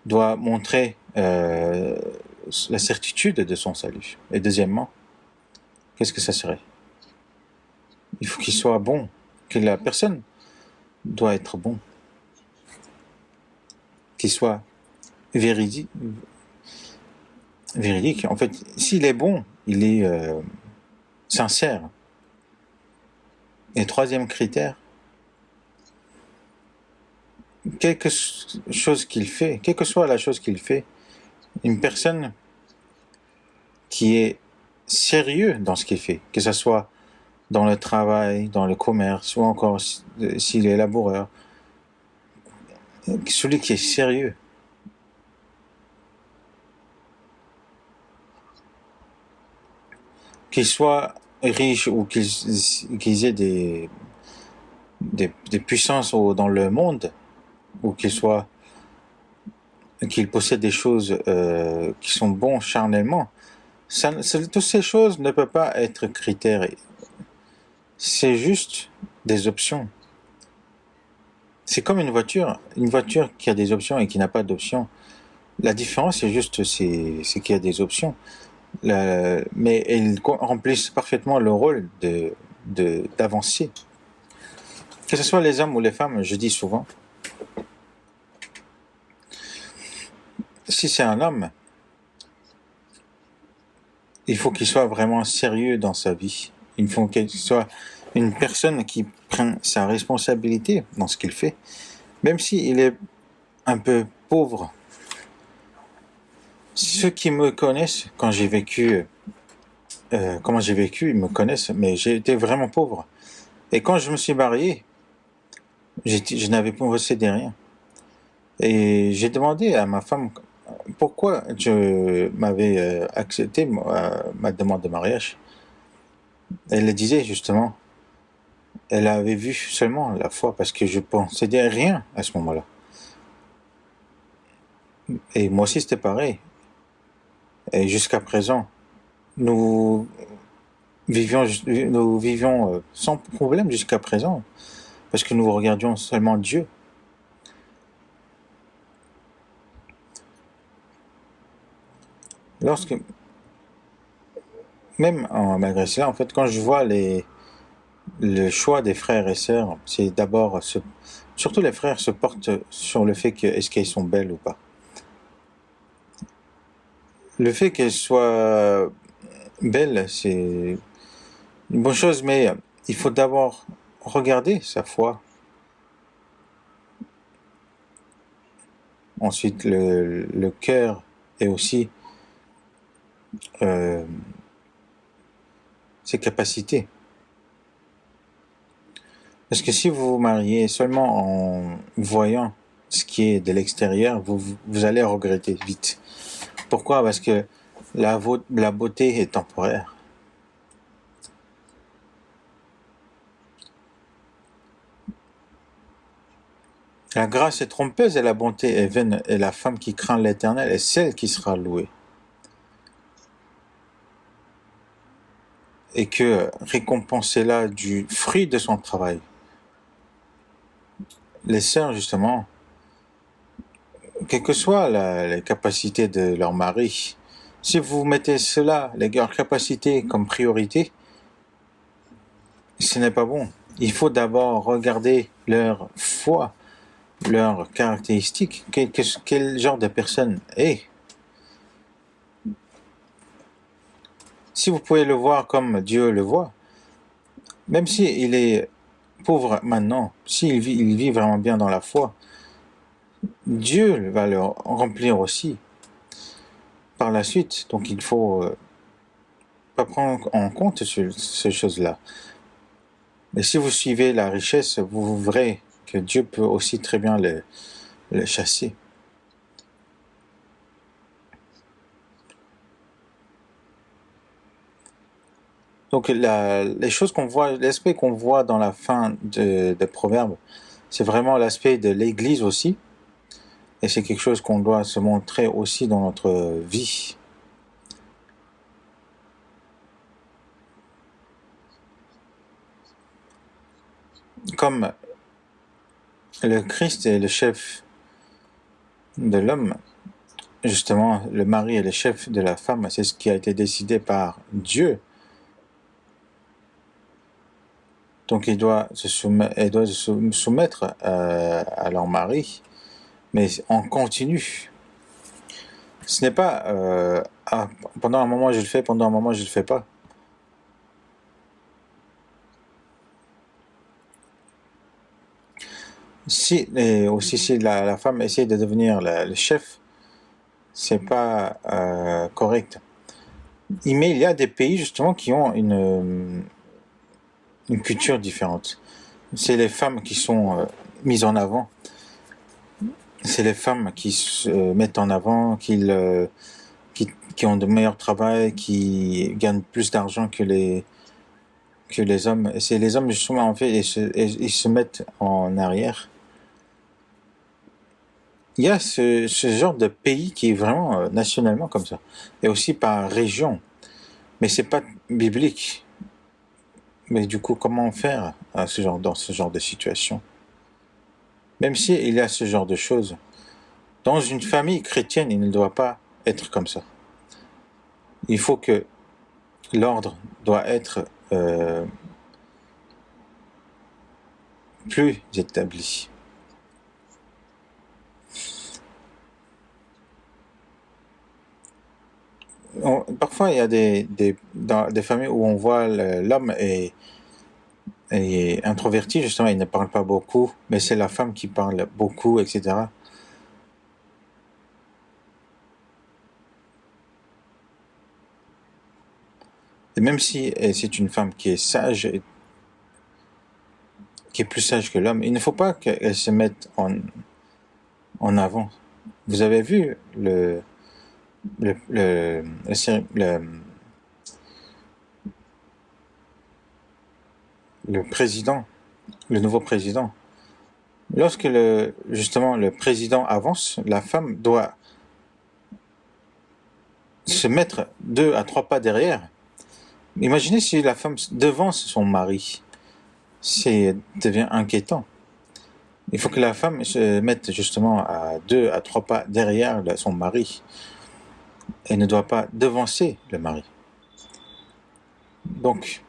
doit montrer la certitude de son salut. Et deuxièmement, qu'est-ce que ça serait? Il faut qu'il soit bon, que la personne doit être bon, qu'il soit véridique. En fait, s'il est bon, il est sincère. Et troisième critère, quelque chose qu'il fait, quelle que soit la chose qu'il fait, une personne qui est sérieux dans ce qu'il fait, que ce soit dans le travail, dans le commerce, ou encore s'il est laboureur, celui qui est sérieux. Qu'il soit riche ou qu'ils aient des puissances dans le monde, ou qu'ils possèdent des choses qui sont bons charnellement, toutes ces choses ne peuvent pas être critères. C'est juste des options. C'est comme une voiture qui a des options et qui n'a pas d'options. La différence, c'est qu'il y a des options. Mais elles remplissent parfaitement le rôle d'avancer. Que ce soit les hommes ou les femmes, je dis souvent, si c'est un homme, il faut qu'il soit vraiment sérieux dans sa vie. Il faut qu'il soit une personne qui prend sa responsabilité dans ce qu'il fait, même s'il est un peu pauvre. Ceux qui me connaissent, quand j'ai vécu, comment j'ai vécu, ils me connaissent, mais j'ai été vraiment pauvre. Et quand je me suis marié, je n'avais possédé rien. Et j'ai demandé à ma femme pourquoi je m'avais accepté ma demande de mariage. Elle le disait justement, elle avait vu seulement la foi parce que je possédais rien à ce moment-là. Et moi aussi c'était pareil. Et jusqu'à présent, nous vivions sans problème jusqu'à présent parce que nous regardions seulement Dieu. Lorsque, même malgré cela, en fait, quand je vois le choix des frères et sœurs, c'est d'abord, surtout les frères se portent sur le fait que est-ce qu'elles sont belles ou pas. Le fait qu'elles soient belles, c'est une bonne chose, mais il faut d'abord regarder sa foi. Ensuite, le cœur et aussi ses capacités. Parce que si vous vous mariez seulement en voyant ce qui est de l'extérieur, vous allez regretter vite. Pourquoi? Parce que la beauté est temporaire. La grâce est trompeuse et la bonté est vaine, et la femme qui craint l'Éternel est celle qui sera louée. Et que récompensez-la du fruit de son travail. Les sœurs, justement, quelle que soit les capacités de leur mari, si vous mettez cela, leurs capacités comme priorité, ce n'est pas bon. Il faut d'abord regarder leur foi, leurs caractéristiques, quel genre de personne est. Si vous pouvez le voir comme Dieu le voit, même s'il est pauvre maintenant, il vit vraiment bien dans la foi, Dieu va le remplir aussi par la suite. Donc il faut pas prendre en compte ces choses-là. Mais si vous suivez la richesse, vous verrez que Dieu peut aussi très bien le chasser. Donc les choses qu'on voit, l'aspect qu'on voit dans la fin de Proverbes, c'est vraiment l'aspect de l'Église aussi. Et c'est quelque chose qu'on doit se montrer aussi dans notre vie. Comme le Christ est le chef de l'homme, justement, le mari est le chef de la femme, c'est ce qui a été décidé par Dieu. Donc il doit se soumettre à leur mari, mais en continu. Ce n'est pas pendant un moment je le fais, pendant un moment je le fais pas. Et aussi si la femme essaie de devenir le chef, c'est pas correct. Mais il y a des pays justement qui ont une culture différente. C'est les femmes qui sont mises en avant. C'est les femmes qui se mettent en avant, qui ont de meilleurs travails, qui gagnent plus d'argent que les hommes. Et c'est les hommes justement en fait, ils se mettent en arrière. Il y a ce genre de pays qui est vraiment nationalement comme ça, et aussi par région. Mais c'est pas biblique. Mais du coup, comment faire dans ce genre de situation? Même s'il y a ce genre de choses, dans une famille chrétienne, il ne doit pas être comme ça. Il faut que l'ordre doit être plus établi. Parfois, il y a dans des familles où on voit l'homme est introverti, justement, il ne parle pas beaucoup, mais c'est la femme qui parle beaucoup, etc. Et même si c'est une femme qui est sage, qui est plus sage que l'homme, il ne faut pas qu'elle se mette en avant. Vous avez vu le, le président, le nouveau président. Lorsque justement le président avance, la femme doit se mettre 2 à 3 pas derrière. Imaginez si la femme devance son mari. C'est devient inquiétant. Il faut que la femme se mette justement à 2 à 3 pas derrière son mari. Elle ne doit pas devancer le mari. Donc,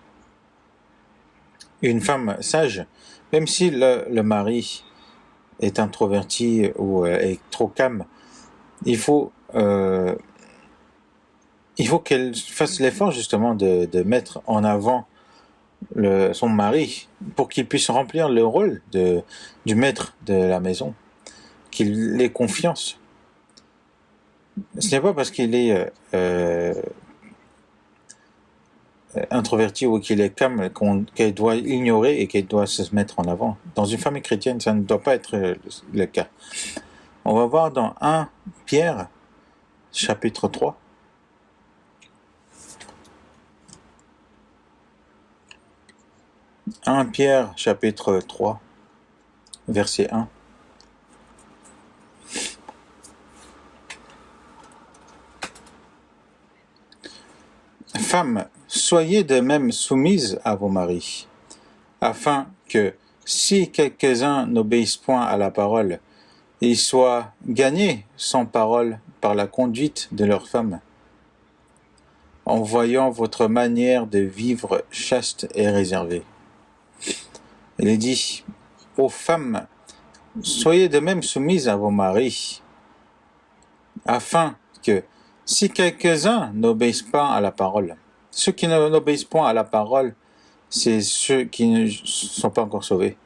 une femme sage, même si le mari est introverti ou est trop calme, il faut qu'elle fasse l'effort justement de mettre en avant son mari pour qu'il puisse remplir le rôle du maître de la maison, qu'il ait confiance. Ce n'est pas parce qu'il est introverti ou qu'il est calme qu'elle doit ignorer et qu'elle doit se mettre en avant. Dans une famille chrétienne, ça ne doit pas être le cas. On va voir dans 1 Pierre, chapitre 3. 1 Pierre, chapitre 3, verset 1. Femmes, soyez de même soumises à vos maris, afin que, si quelques-uns n'obéissent point à la parole, ils soient gagnés sans parole par la conduite de leurs femmes, en voyant votre manière de vivre chaste et réservée. Il est dit, ô femmes, soyez de même soumises à vos maris, afin que, si quelques-uns n'obéissent pas à la parole, ceux qui n'obéissent point à la parole, c'est ceux qui ne sont pas encore sauvés.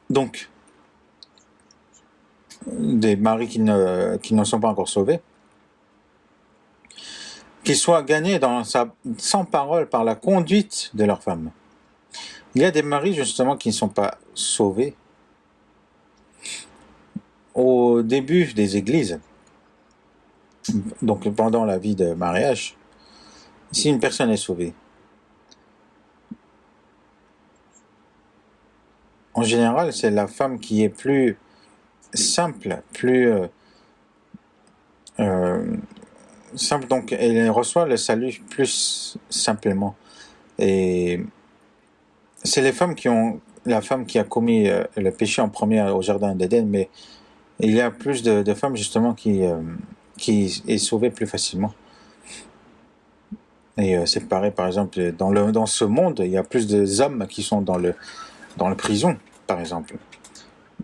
Donc, des maris qui ne sont pas encore sauvés, qu'ils soient gagnés sans parole par la conduite de leur femme. Il y a des maris justement qui ne sont pas sauvés. Au début des églises, donc pendant la vie de mariage, si une personne est sauvée, en général, c'est la femme qui est plus simple, plus simple, donc elle reçoit le salut plus simplement. Et c'est la femme qui a commis le péché en premier au jardin d'Éden, mais il y a plus de femmes justement qui est sauvée plus facilement. Et c'est pareil, par exemple, dans ce monde, il y a plus d'hommes qui sont dans le prison, par exemple.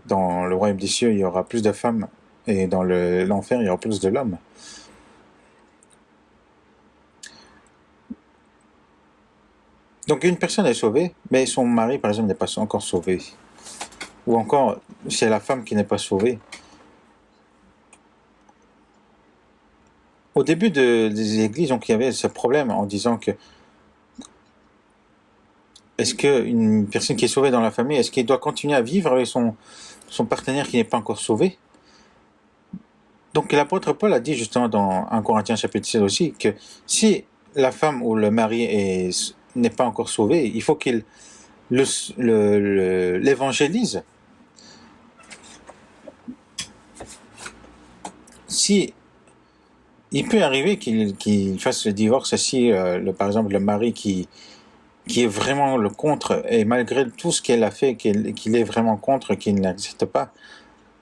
Dans le royaume des cieux, il y aura plus de femmes, et dans l'enfer, il y aura plus de l'homme. Donc une personne est sauvée, mais son mari, par exemple, n'est pas encore sauvé. Ou encore, c'est la femme qui n'est pas sauvée. Au début des églises, donc, il y avait ce problème en disant que est-ce qu'une personne qui est sauvée dans la famille, est-ce qu'elle doit continuer à vivre avec son partenaire qui n'est pas encore sauvé? Donc l'apôtre Paul a dit justement dans 1 Corinthiens chapitre 16 aussi que si la femme ou le mari n'est pas encore sauvé, il faut qu'il l'évangélise. Si il peut arriver qu'il fasse le divorce si par exemple le mari qui est vraiment le contre, et malgré tout ce qu'elle a fait, qu'il est vraiment contre, qu'il n'accepte pas,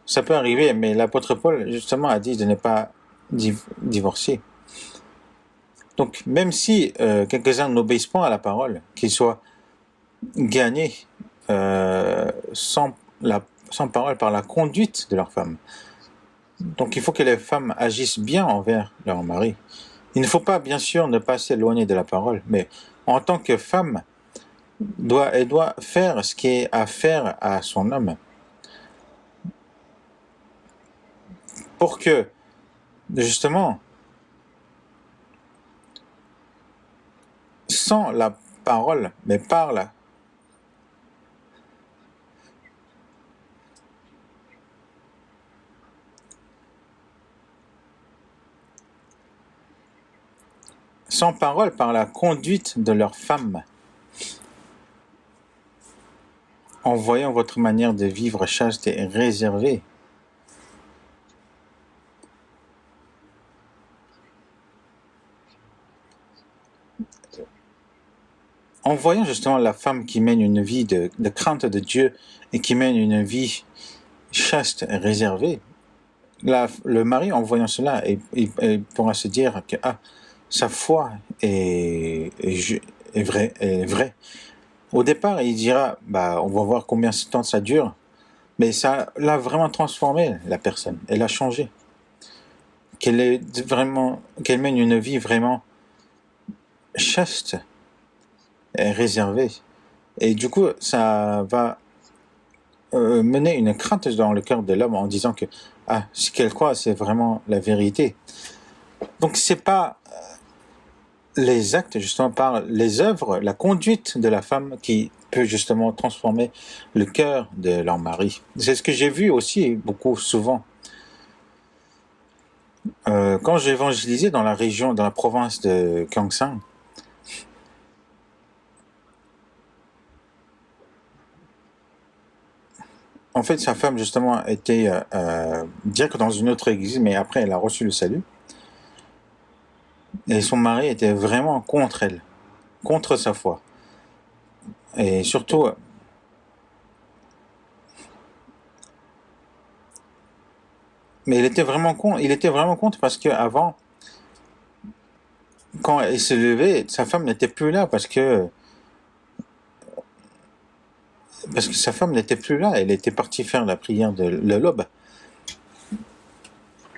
ça peut arriver, mais l'apôtre Paul justement a dit de ne pas divorcer. Donc même si quelques-uns n'obéissent pas à la parole, qu'ils soient gagnés sans parole par la conduite de leur femme. Donc il faut que les femmes agissent bien envers leur mari. Il ne faut pas, bien sûr, ne pas s'éloigner de la parole, mais en tant que femme, elle doit faire ce qui est à faire à son homme. Pour que, justement, sans la parole, mais par la sans parole, par la conduite de leur femme, en voyant votre manière de vivre chaste et réservée. En voyant justement la femme qui mène une vie de crainte de Dieu et qui mène une vie chaste et réservée, le mari, en voyant cela, il pourra se dire que sa foi est vraie. Au départ, il dira, on va voir combien de temps ça dure, mais ça l'a vraiment transformé, la personne. Elle a changé. Qu'elle mène une vie vraiment chaste et réservée. Et du coup, ça va mener une crainte dans le cœur de l'homme en disant que ce qu'elle croit, c'est vraiment la vérité. Donc c'est pas les actes, justement, par les œuvres, la conduite de la femme qui peut justement transformer le cœur de leur mari. C'est ce que j'ai vu aussi beaucoup, souvent. Quand j'évangélisais dans la province de Gyeongsang, en fait, sa femme, justement, était diacre dans une autre église, mais après, elle a reçu le salut. Et son mari était vraiment contre elle, contre sa foi. Et surtout, mais il était vraiment contre parce que avant, quand il se levait, sa femme n'était plus là parce que sa femme n'était plus là. Elle était partie faire la prière de l'aube.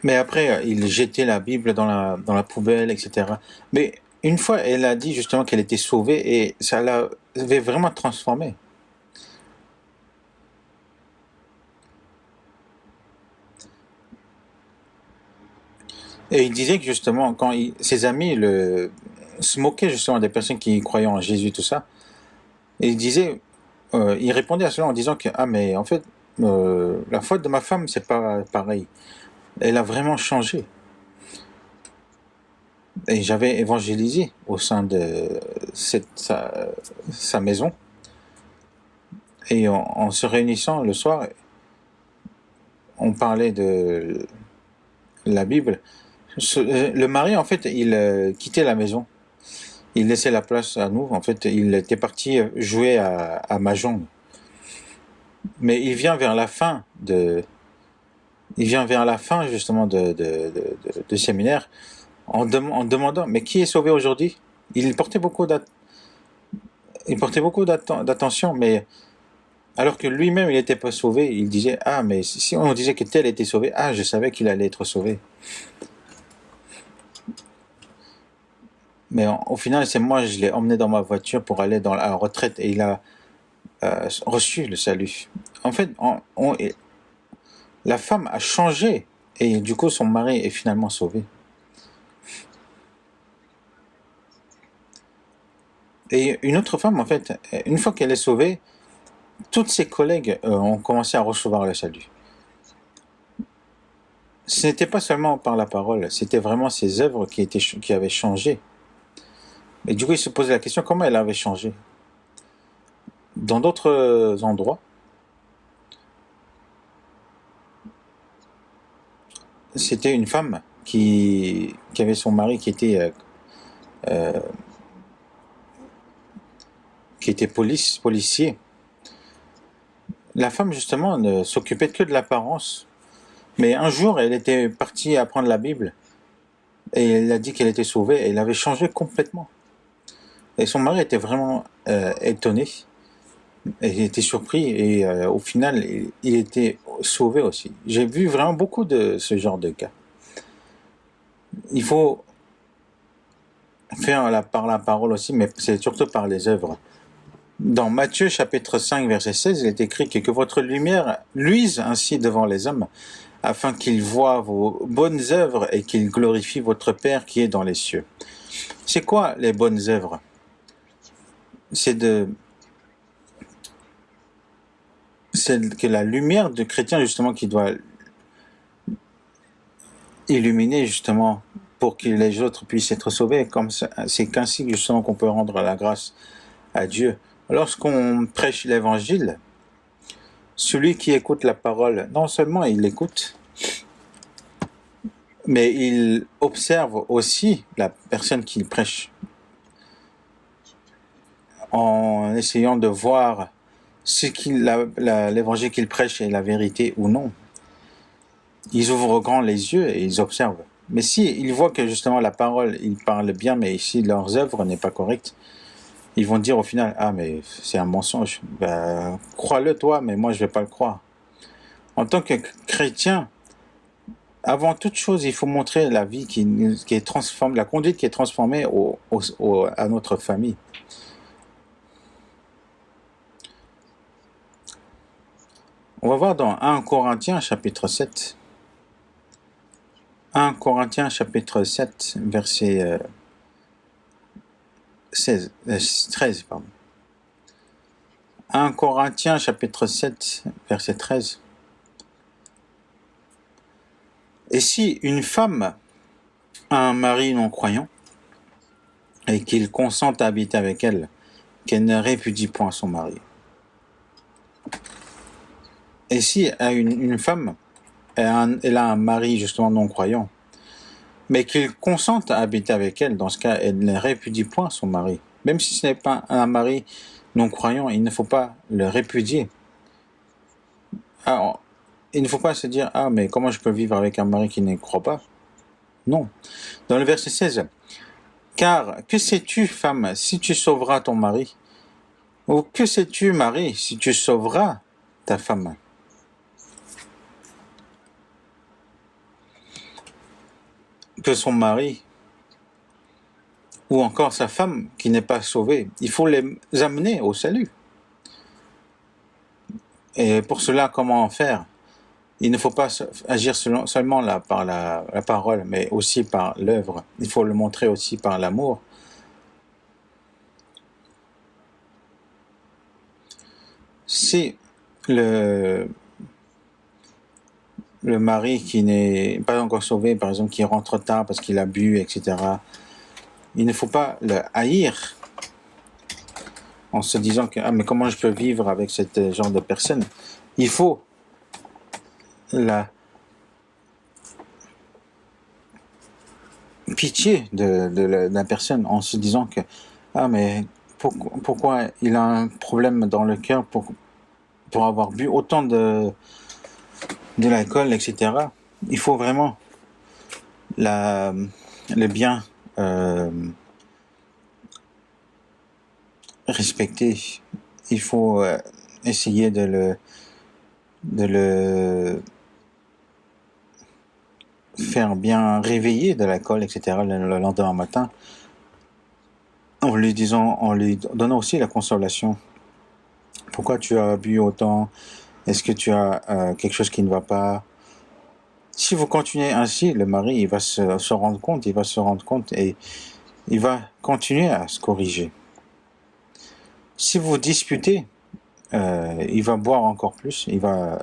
Mais après, il jetait la Bible dans la poubelle, etc. Mais une fois, elle a dit justement qu'elle était sauvée et ça l'avait vraiment transformée. Et il disait que justement, ses amis se moquaient justement des personnes qui croyaient en Jésus, tout ça, et il répondait à cela en disant que, ah mais en fait, la foi de ma femme, c'est pas pareil. Elle a vraiment changé. Et j'avais évangélisé au sein de sa maison. Et en se réunissant le soir, on parlait de la Bible. Le mari, en fait, il quittait la maison. Il laissait la place à nous. En fait, il était parti jouer à Mahjong. Mais il vient vers la fin justement de séminaire en demandant, mais qui est sauvé aujourd'hui? Il portait beaucoup d'attention, mais alors que lui-même il n'était pas sauvé, il disait, ah mais si on disait que tel était sauvé, ah je savais qu'il allait être sauvé. Mais au final, c'est moi, je l'ai emmené dans ma voiture pour aller dans la retraite et il a reçu le salut. En fait, la femme a changé et du coup son mari est finalement sauvé. Et une autre femme, en fait, une fois qu'elle est sauvée, toutes ses collègues ont commencé à recevoir le salut. Ce n'était pas seulement par la parole, c'était vraiment ses œuvres qui avaient changé. Et du coup, il se posait la question comment elle avait changé. Dans d'autres endroits, c'était une femme qui avait son mari euh, qui était policier. La femme, justement, ne s'occupait que de l'apparence. Mais un jour, elle était partie apprendre la Bible et elle a dit qu'elle était sauvée et elle avait changé complètement. Et son mari était vraiment étonné, et il était surpris et au final, il était sauvé aussi. J'ai vu vraiment beaucoup de ce genre de cas. Il faut faire par la parole aussi, mais c'est surtout par les œuvres. Dans Matthieu chapitre 5 verset 16, il est écrit que votre lumière luise ainsi devant les hommes, afin qu'ils voient vos bonnes œuvres et qu'ils glorifient votre Père qui est dans les cieux. C'est quoi les bonnes œuvres? C'est que la lumière du chrétien justement qui doit illuminer justement pour que les autres puissent être sauvés. Comme c'est qu'ainsi justement qu'on peut rendre la grâce à Dieu. Lorsqu'on prêche l'évangile, celui qui écoute la parole, non seulement il l'écoute, mais il observe aussi la personne qui prêche en essayant de voir si l'évangile qu'il prêche est la vérité ou non. Ils ouvrent grand les yeux et ils observent. Mais si ils voient que justement la parole, ils parlent bien, mais ici leurs œuvres n'est pas correcte, ils vont dire au final, ah mais c'est un mensonge. Ben, crois-le toi, mais moi je vais pas le croire. En tant que chrétien, avant toute chose, il faut montrer la vie qui est transformée, la conduite qui est transformée à notre famille. On va voir dans 1 Corinthiens chapitre 7. 1 Corinthiens chapitre 7, verset 13. Pardon. 1 Corinthiens chapitre 7, verset 13. Et si une femme a un mari non-croyant, et qu'il consent à habiter avec elle, qu'elle ne répudie point son mari. Et si une femme, elle a un mari justement non-croyant, mais qu'il consente à habiter avec elle. Dans ce cas, elle ne répudie point son mari. Même si ce n'est pas un mari non-croyant, il ne faut pas le répudier. Alors, il ne faut pas se dire, ah, mais comment je peux vivre avec un mari qui ne croit pas? Non. Dans le verset 16, car que sais-tu, femme, si tu sauveras ton mari? Ou que sais-tu, mari, si tu sauveras ta femme? Que son mari, ou encore sa femme qui n'est pas sauvée, il faut les amener au salut. Et pour cela, comment en faire? Il ne faut pas agir seulement là, par la parole, mais aussi par l'œuvre. Il faut le montrer aussi par l'amour. Si le mari qui n'est pas encore sauvé, par exemple, qui rentre tard parce qu'il a bu, etc., il ne faut pas le haïr en se disant que, ah, mais comment je peux vivre avec ce genre de personne? Il faut la pitié de la personne en se disant que, ah, mais pourquoi il a un problème dans le cœur pour avoir bu autant de l'alcool, etc. Il faut vraiment le bien respecter. Il faut essayer de le faire bien réveiller de l'alcool, etc. le lendemain matin, en lui donnant aussi la consolation. Pourquoi tu as bu autant? Est-ce que tu as quelque chose qui ne va pas? Si vous continuez ainsi, le mari, il va se rendre compte, et il va continuer à se corriger. Si vous disputez, il va boire encore plus, il va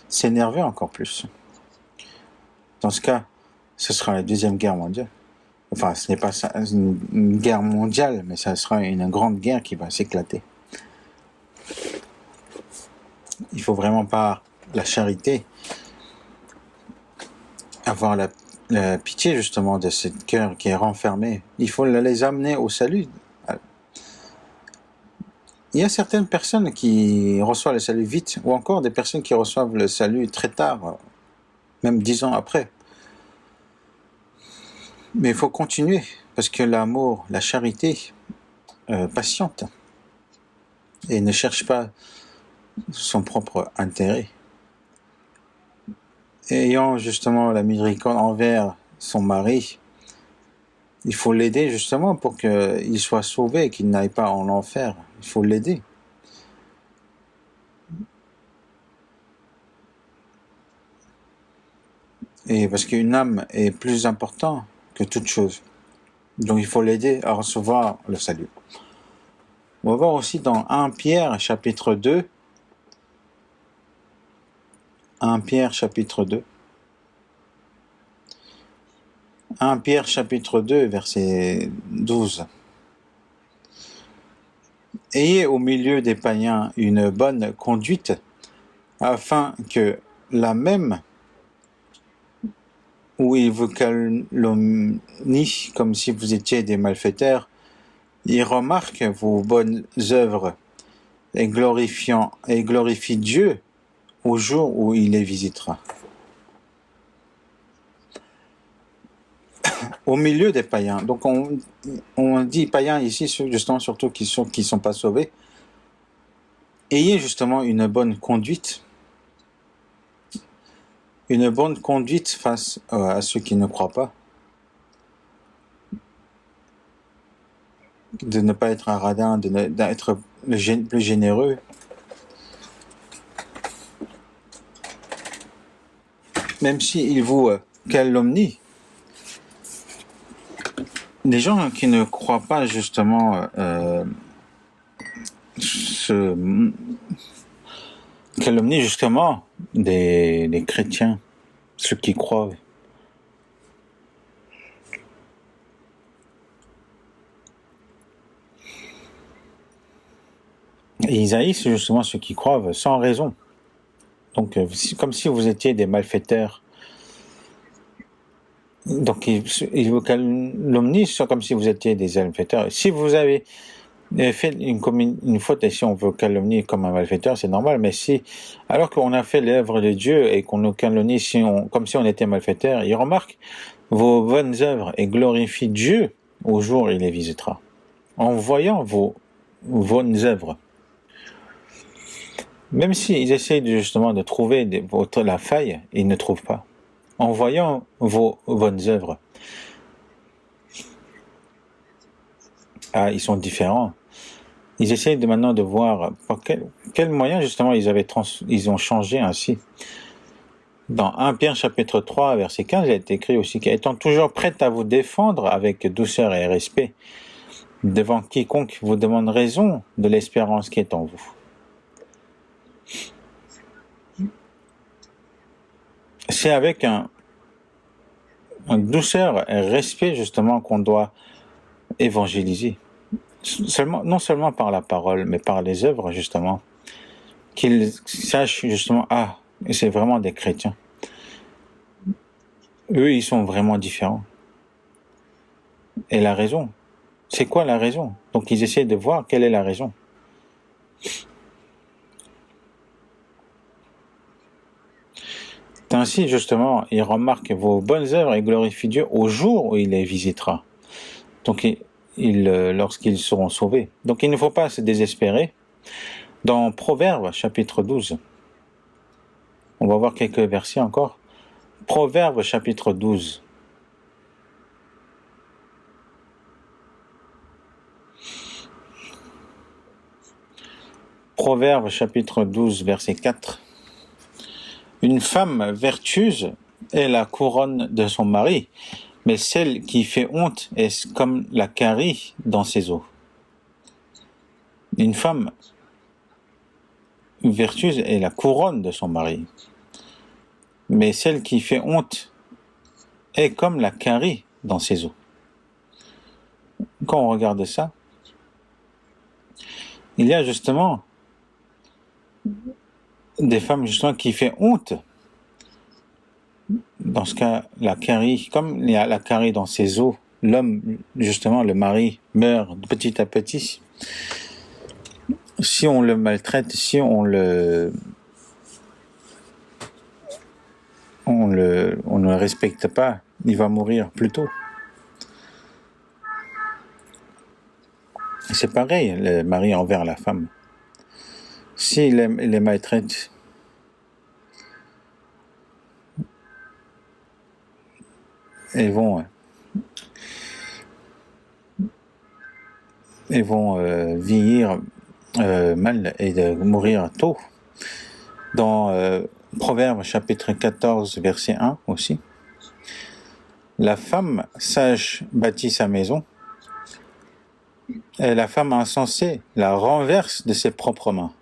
s'énerver encore plus. Dans ce cas, ce sera la Deuxième Guerre mondiale. Enfin, ce n'est pas une guerre mondiale, mais ça sera une grande guerre qui va s'éclater. Il faut vraiment par la charité avoir la pitié justement de ce cœur qui est renfermé. Il faut les amener au salut. Il y a certaines personnes qui reçoivent le salut vite, ou encore des personnes qui reçoivent le salut très tard, même 10 ans après. Mais il faut continuer, parce que l'amour, la charité, patiente, et ne cherche pas son propre intérêt. Ayant justement la miséricorde envers son mari, il faut l'aider justement pour qu'il soit sauvé et qu'il n'aille pas en enfer. Il faut l'aider. Et parce qu'une âme est plus importante que toute chose. Donc il faut l'aider à recevoir le salut. On va voir aussi dans 1 Pierre chapitre 2. 1 Pierre chapitre 2. 1 Pierre chapitre 2 verset 12. Ayez au milieu des païens une bonne conduite, afin que la même où ils vous calomnient comme si vous étiez des malfaiteurs, ils remarquent vos bonnes œuvres et glorifient Dieu au jour où il les visitera. Au milieu des païens. Donc on dit païens ici, justement, surtout qui sont pas sauvés. Ayez justement une bonne conduite. Une bonne conduite face à ceux qui ne croient pas. De ne pas être un radin, d'être plus généreux. Même s'ils vous calomnient. Des gens qui ne croient pas justement se calomnient justement des chrétiens, ceux qui croient. Et ils haïssent justement ceux qui croient sans raison. Donc comme si vous étiez des malfaiteurs. Donc, il vous calomnie, c'est comme si vous étiez des malfaiteurs. Si vous avez fait une faute, et si on veut calomnier comme un malfaiteur, c'est normal, mais si, alors qu'on a fait l'œuvre de Dieu et qu'on nous calomnie comme si on était malfaiteur, il remarque vos bonnes œuvres et glorifie Dieu au jour où il les visitera. En voyant vos bonnes œuvres. Même s'ils essayent justement de trouver la faille, ils ne trouvent pas. En voyant vos bonnes œuvres, ils sont différents. Ils essayent maintenant de voir par quel moyen justement ils ont changé ainsi. Dans 1 Pierre chapitre 3 verset 15, il est écrit aussi qu'étant toujours prête à vous défendre avec douceur et respect devant quiconque vous demande raison de l'espérance qui est en vous. C'est avec un douceur et respect justement qu'on doit évangéliser. Non seulement par la parole, mais par les œuvres justement. Qu'ils sachent justement, c'est vraiment des chrétiens. Eux, ils sont vraiment différents. Et la raison, c'est quoi la raison? Donc ils essaient de voir quelle est la raison. Ainsi, justement, il remarque vos bonnes œuvres et glorifie Dieu au jour où il les visitera. Donc, lorsqu'ils seront sauvés. Donc, il ne faut pas se désespérer. Dans Proverbes, chapitre 12, on va voir quelques versets encore. Proverbes, chapitre 12. Proverbes, chapitre 12, verset 4. Une femme vertueuse est la couronne de son mari, mais celle qui fait honte est comme la carie dans ses os. Une femme vertueuse est la couronne de son mari, mais celle qui fait honte est comme la carie dans ses os. Quand on regarde ça, il y a justement des femmes justement qui fait honte. Dans ce cas, la carie, comme il y a la carie dans ses os, l'homme, justement, le mari, meurt petit à petit. Si on le maltraite, si on ne le respecte pas, il va mourir plus tôt. C'est pareil, le mari envers la femme. S'il les maltraite, ils vont vieillir mal et de mourir tôt. Dans Proverbes chapitre 14 verset 1 aussi, la femme sage bâtit sa maison et la femme insensée la renverse de ses propres mains.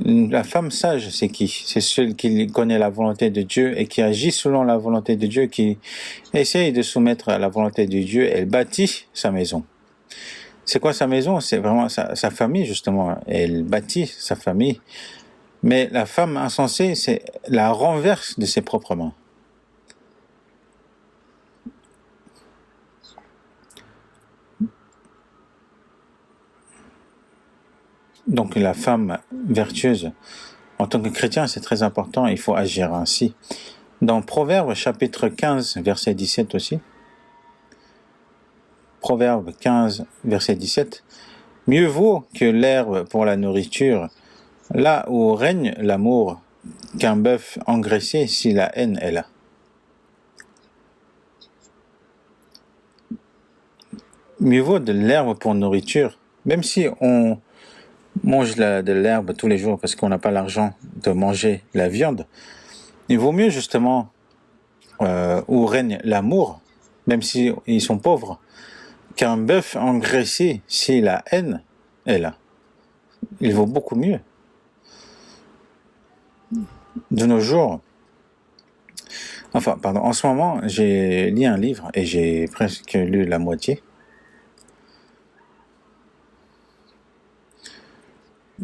La femme sage, c'est qui? C'est celle qui connaît la volonté de Dieu et qui agit selon la volonté de Dieu, qui essaye de soumettre à la volonté de Dieu. Elle bâtit sa maison. C'est quoi sa maison? C'est vraiment sa famille, justement. Elle bâtit sa famille. Mais la femme insensée, c'est la renverse de ses propres mains. Donc la femme vertueuse, en tant que chrétien, c'est très important, il faut agir ainsi. Dans Proverbes chapitre 15, verset 17 aussi, Proverbes 15, verset 17, « Mieux vaut que l'herbe pour la nourriture, là où règne l'amour, qu'un bœuf engraissé si la haine est là. » Mieux vaut de l'herbe pour nourriture, même si on mange de l'herbe tous les jours parce qu'on n'a pas l'argent de manger la viande, il vaut mieux justement où règne l'amour, même si ils sont pauvres, qu'un bœuf engraissé si la haine est là. Il vaut beaucoup mieux. De nos jours, en ce moment, j'ai lu un livre et j'ai presque lu la moitié.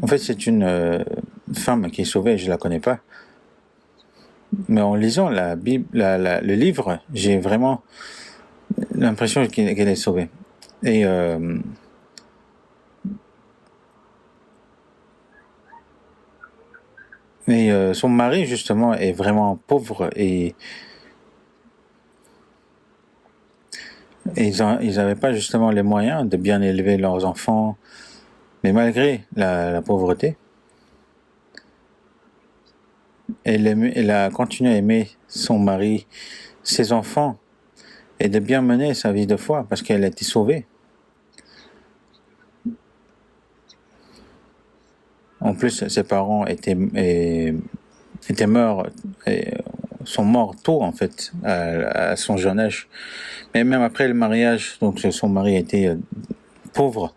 En fait, c'est une femme qui est sauvée, je la connais pas. Mais en lisant la Bible, le livre, j'ai vraiment l'impression qu'elle est sauvée. Et son mari, justement, est vraiment pauvre et ils n'avaient pas justement les moyens de bien élever leurs enfants. Mais malgré la pauvreté, elle a continué à aimer son mari, ses enfants, et de bien mener sa vie de foi parce qu'elle a été sauvée. En plus, ses parents étaient morts, sont morts tôt en fait, à son jeune âge. Mais même après le mariage, donc son mari était pauvre.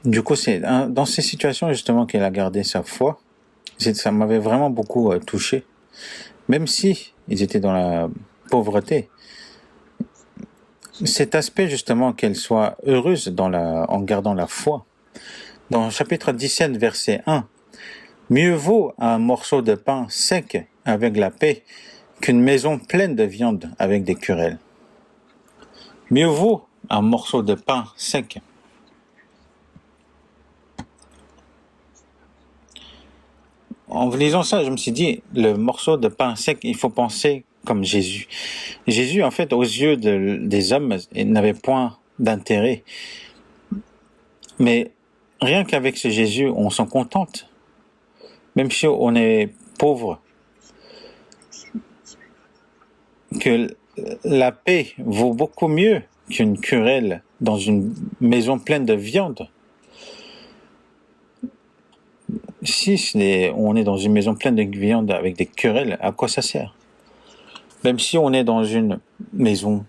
Du coup, c'est dans ces situations justement qu'elle a gardé sa foi. Ça m'avait vraiment beaucoup touché. Même si ils étaient dans la pauvreté, cet aspect justement qu'elle soit heureuse en gardant la foi. Dans chapitre 17, verset 1, mieux vaut un morceau de pain sec avec la paix qu'une maison pleine de viande avec des querelles. Mieux vaut un morceau de pain sec. En lisant ça, je me suis dit, le morceau de pain sec, il faut penser comme Jésus. Jésus, en fait, aux yeux des hommes, il n'avait point d'intérêt. Mais rien qu'avec ce Jésus, on s'en contente. Même si on est pauvre, que la paix vaut beaucoup mieux qu'une querelle dans une maison pleine de viande. Si on est dans une maison pleine de viande avec des querelles, à quoi ça sert? Même si on est dans une maison,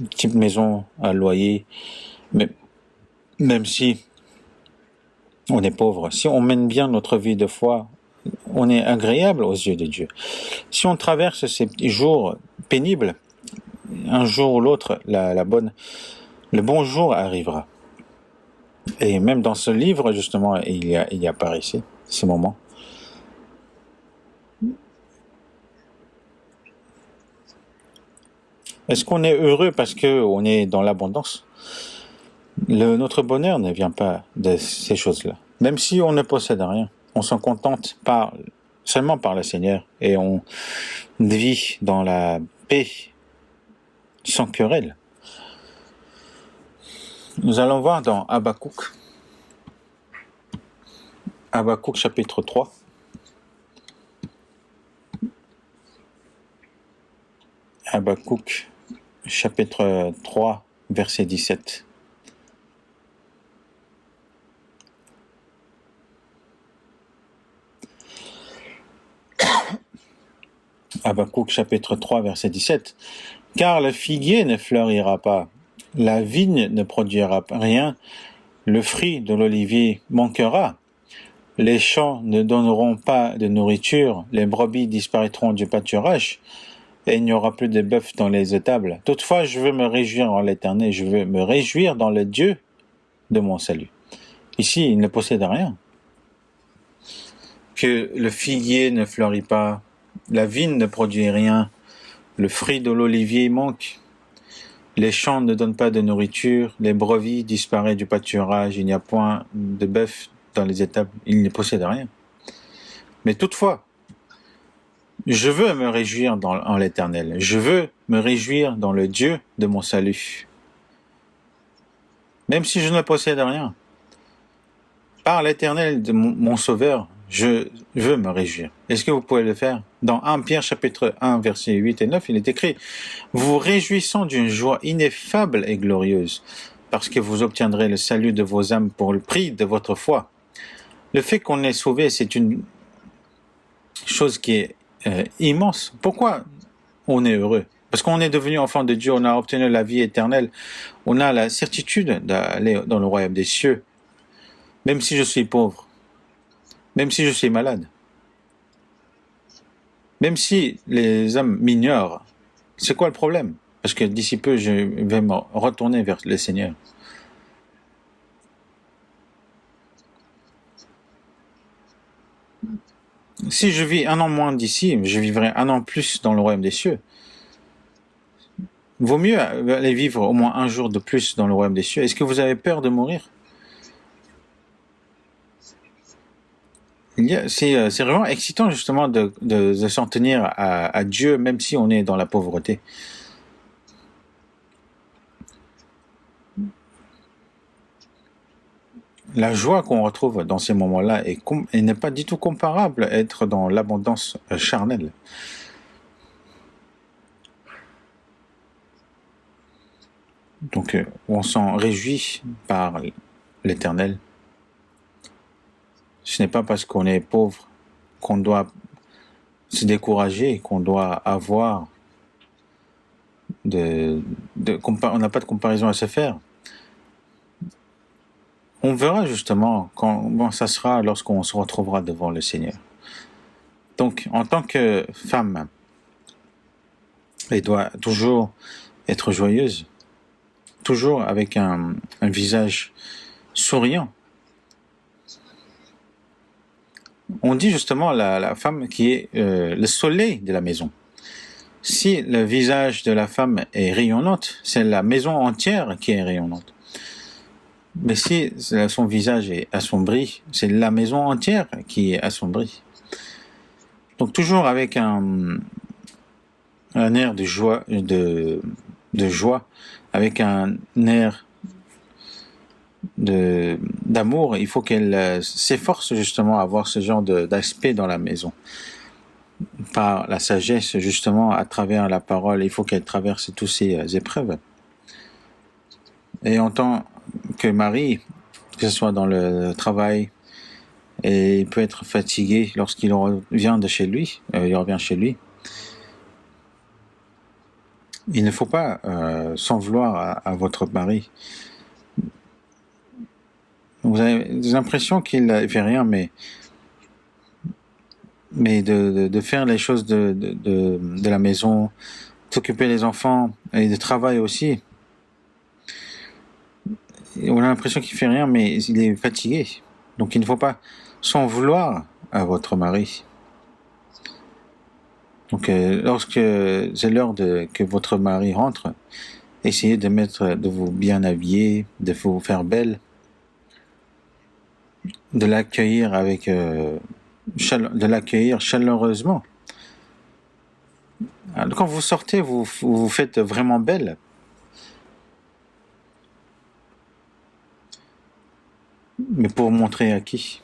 type maison à loyer, mais même si on est pauvre, si on mène bien notre vie de foi, on est agréable aux yeux de Dieu. Si on traverse ces petits jours pénibles, un jour ou l'autre, le bon jour arrivera. Et même dans ce livre, justement, il y apparaissait ce moment. Est-ce qu'on est heureux parce qu'on est dans l'abondance? Notre bonheur ne vient pas de ces choses-là. Même si on ne possède rien, on s'en contente seulement par le Seigneur et on vit dans la paix sans querelle. Nous allons voir dans Habakkuk chapitre 3. Habakkuk chapitre 3, verset 17. Habakkuk chapitre 3, verset 17. Car le figuier ne fleurira pas, la vigne ne produira rien, le fruit de l'olivier manquera, les champs ne donneront pas de nourriture, les brebis disparaîtront du pâturage, et il n'y aura plus de bœufs dans les étables. Toutefois, je veux me réjouir en l'Éternel, je veux me réjouir dans le Dieu de mon salut. Ici, il ne possède rien. Que le figuier ne fleurit pas, la vigne ne produit rien, le fruit de l'olivier manque, les champs ne donnent pas de nourriture, les brebis disparaissent du pâturage, il n'y a point de bœuf dans les étables, il ne possède rien. Mais toutefois, je veux me réjouir en l'Éternel, je veux me réjouir dans le Dieu de mon salut. Même si je ne possède rien, par l'Éternel de mon Sauveur, je veux me réjouir. Est-ce que vous pouvez le faire? Dans 1 Pierre chapitre 1 versets 8 et 9, il est écrit « Vous réjouissant d'une joie ineffable et glorieuse, parce que vous obtiendrez le salut de vos âmes pour le prix de votre foi. » Le fait qu'on est sauvé, c'est une chose qui est immense. Pourquoi on est heureux? Parce qu'on est devenu enfant de Dieu, on a obtenu la vie éternelle, on a la certitude d'aller dans le royaume des cieux, même si je suis pauvre, même si je suis malade, même si les hommes m'ignorent. C'est quoi le problème? Parce que d'ici peu, je vais me retourner vers le Seigneur. Si je vis un an moins d'ici, je vivrai un an plus dans le royaume des cieux. Vaut mieux aller vivre au moins un jour de plus dans le royaume des cieux. Est-ce que vous avez peur de mourir? C'est vraiment excitant justement de s'en tenir à Dieu, même si on est dans la pauvreté. La joie qu'on retrouve dans ces moments-là n'est pas du tout comparable à être dans l'abondance charnelle. Donc, on s'en réjouit par l'Éternel. Ce n'est pas parce qu'on est pauvre qu'on doit se décourager, qu'on doit avoir on n'a pas de comparaison à se faire. On verra justement comment ça sera lorsqu'on se retrouvera devant le Seigneur. Donc, en tant que femme, elle doit toujours être joyeuse, toujours avec un visage souriant. On dit justement la femme qui est le soleil de la maison. Si le visage de la femme est rayonnante, c'est la maison entière qui est rayonnante. Mais si son visage est assombri, c'est la maison entière qui est assombrie. Donc toujours avec un air de joie, avec un air d'amour, il faut qu'elle s'efforce justement à avoir ce genre d'aspect dans la maison. Par la sagesse, justement, à travers la parole, il faut qu'elle traverse toutes ces épreuves. Et en tant que mari, que ce soit dans le travail, et il peut être fatigué lorsqu'il revient chez lui. Il ne faut pas s'en vouloir à votre mari. Vous avez l'impression qu'il ne fait rien, mais de faire les choses de la maison, s'occuper des enfants et de travail aussi. On a l'impression qu'il ne fait rien, mais il est fatigué. Donc il ne faut pas s'en vouloir à votre mari. Donc lorsque c'est l'heure que votre mari rentre, essayez de vous bien habiller, de vous faire belle, de l'accueillir chaleureusement. Alors, quand vous sortez, vous vous faites vraiment belle. Mais pour montrer à qui?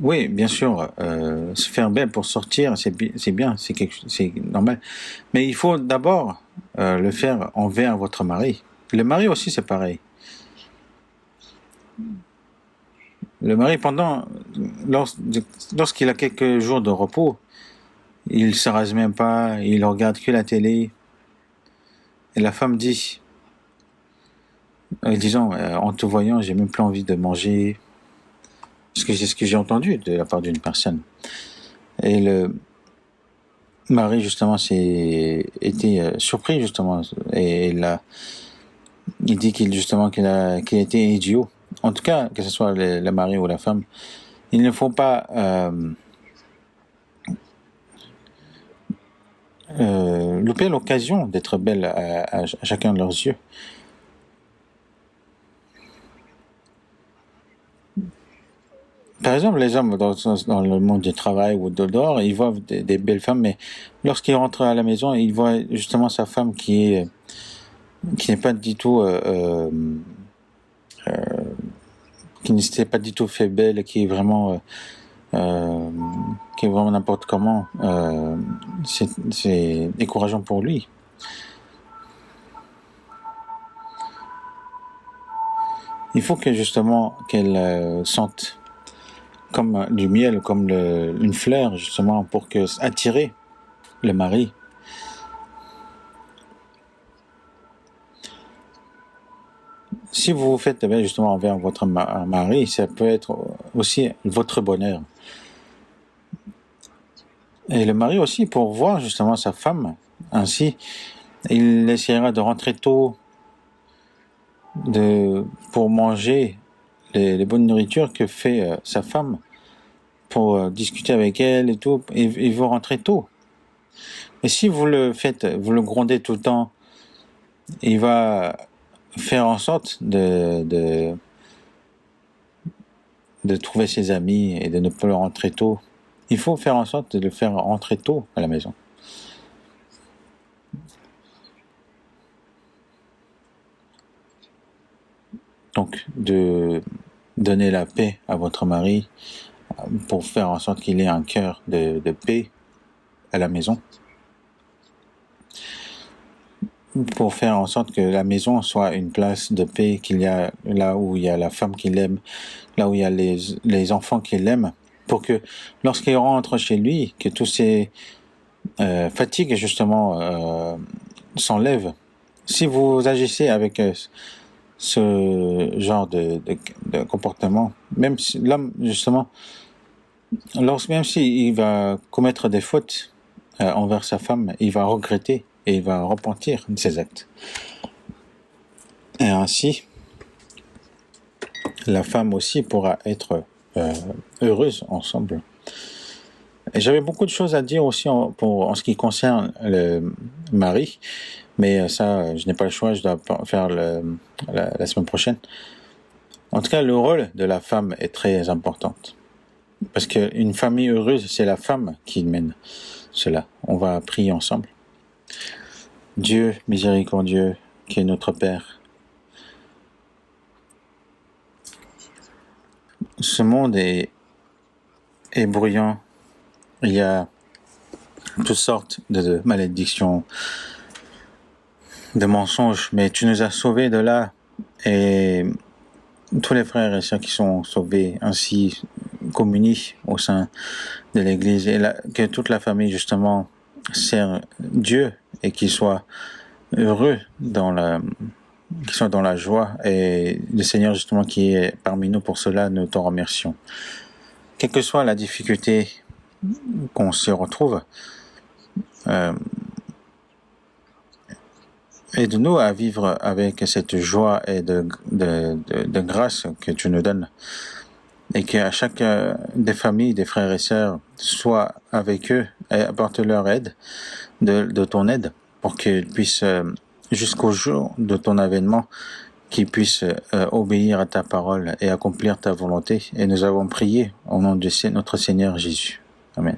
Oui, bien sûr, se faire belle pour sortir, c'est bien, c'est normal. Mais il faut d'abord le faire envers votre mari. Le mari aussi, c'est pareil. Le mari, lorsqu'il a quelques jours de repos, il se rase même pas, il regarde que la télé. Et la femme dit, disons, en te voyant, j'ai même plus envie de manger. Parce que c'est ce que j'ai entendu de la part d'une personne. Et le mari, justement, été surpris, justement. Et il dit qu'il était idiot. En tout cas, que ce soit le mari ou la femme, il ne faut pas louper l'occasion d'être belle à chacun de leurs yeux. Par exemple, les hommes dans le monde du travail ou dehors, ils voient des belles femmes, mais lorsqu'ils rentrent à la maison, ils voient justement sa femme qui n'est pas du tout qui ne s'était pas du tout fait belle, qui est vraiment n'importe comment. C'est décourageant pour lui. Il faut que justement qu'elle sente comme du miel, comme une fleur, justement, pour attirer le mari. Si vous vous faites justement envers votre mari, ça peut être aussi votre bonheur. Et le mari aussi, pour voir justement sa femme, ainsi, il essaiera de rentrer tôt pour manger les bonnes nourritures que fait sa femme pour discuter avec elle et tout, et vous rentrez tôt. Et si vous le faites, vous le grondez tout le temps, il va faire en sorte de trouver ses amis et de ne pas le rentrer tôt. Il faut faire en sorte de le faire rentrer tôt à la maison. Donc, de donner la paix à votre mari pour faire en sorte qu'il ait un cœur de paix à la maison. Pour faire en sorte que la maison soit une place de paix, qu'il y a là où il y a la femme qu'il aime, là où il y a les enfants qu'il aime, pour que lorsqu'il rentre chez lui, que tous ces fatigues justement s'enlèvent. Si vous agissez avec ce genre de comportement, même si l'homme justement, même s'il va commettre des fautes envers sa femme, il va regretter et il va repentir de ses actes. Et ainsi, la femme aussi pourra être heureuse ensemble. Et j'avais beaucoup de choses à dire aussi en ce qui concerne le mari, mais ça, je n'ai pas le choix, je dois faire la semaine prochaine. En tout cas, le rôle de la femme est très important. Parce qu'une famille heureuse, c'est la femme qui mène cela. On va prier ensemble. Dieu miséricordieux, qui est notre Père, ce monde est bruyant. Il y a toutes sortes de malédictions, de mensonges, mais tu nous as sauvés de là. Et tous les frères et sœurs qui sont sauvés ainsi communient au sein de l'Église, et que toute la famille justement sert Dieu et qu'ils soient heureux qu'ils soient dans la joie, et le Seigneur justement qui est parmi nous pour cela, nous t'en remercions. Quelle que soit la difficulté qu'on se retrouve, aide-nous à vivre avec cette joie et de grâce que tu nous donnes, et qu'à chaque des familles, des frères et sœurs, sois avec eux et apporte leur aide, de ton aide, pour qu'ils puissent, jusqu'au jour de ton avènement, qu'ils puissent obéir à ta parole et accomplir ta volonté. Et nous avons prié au nom de notre Seigneur Jésus. Amen.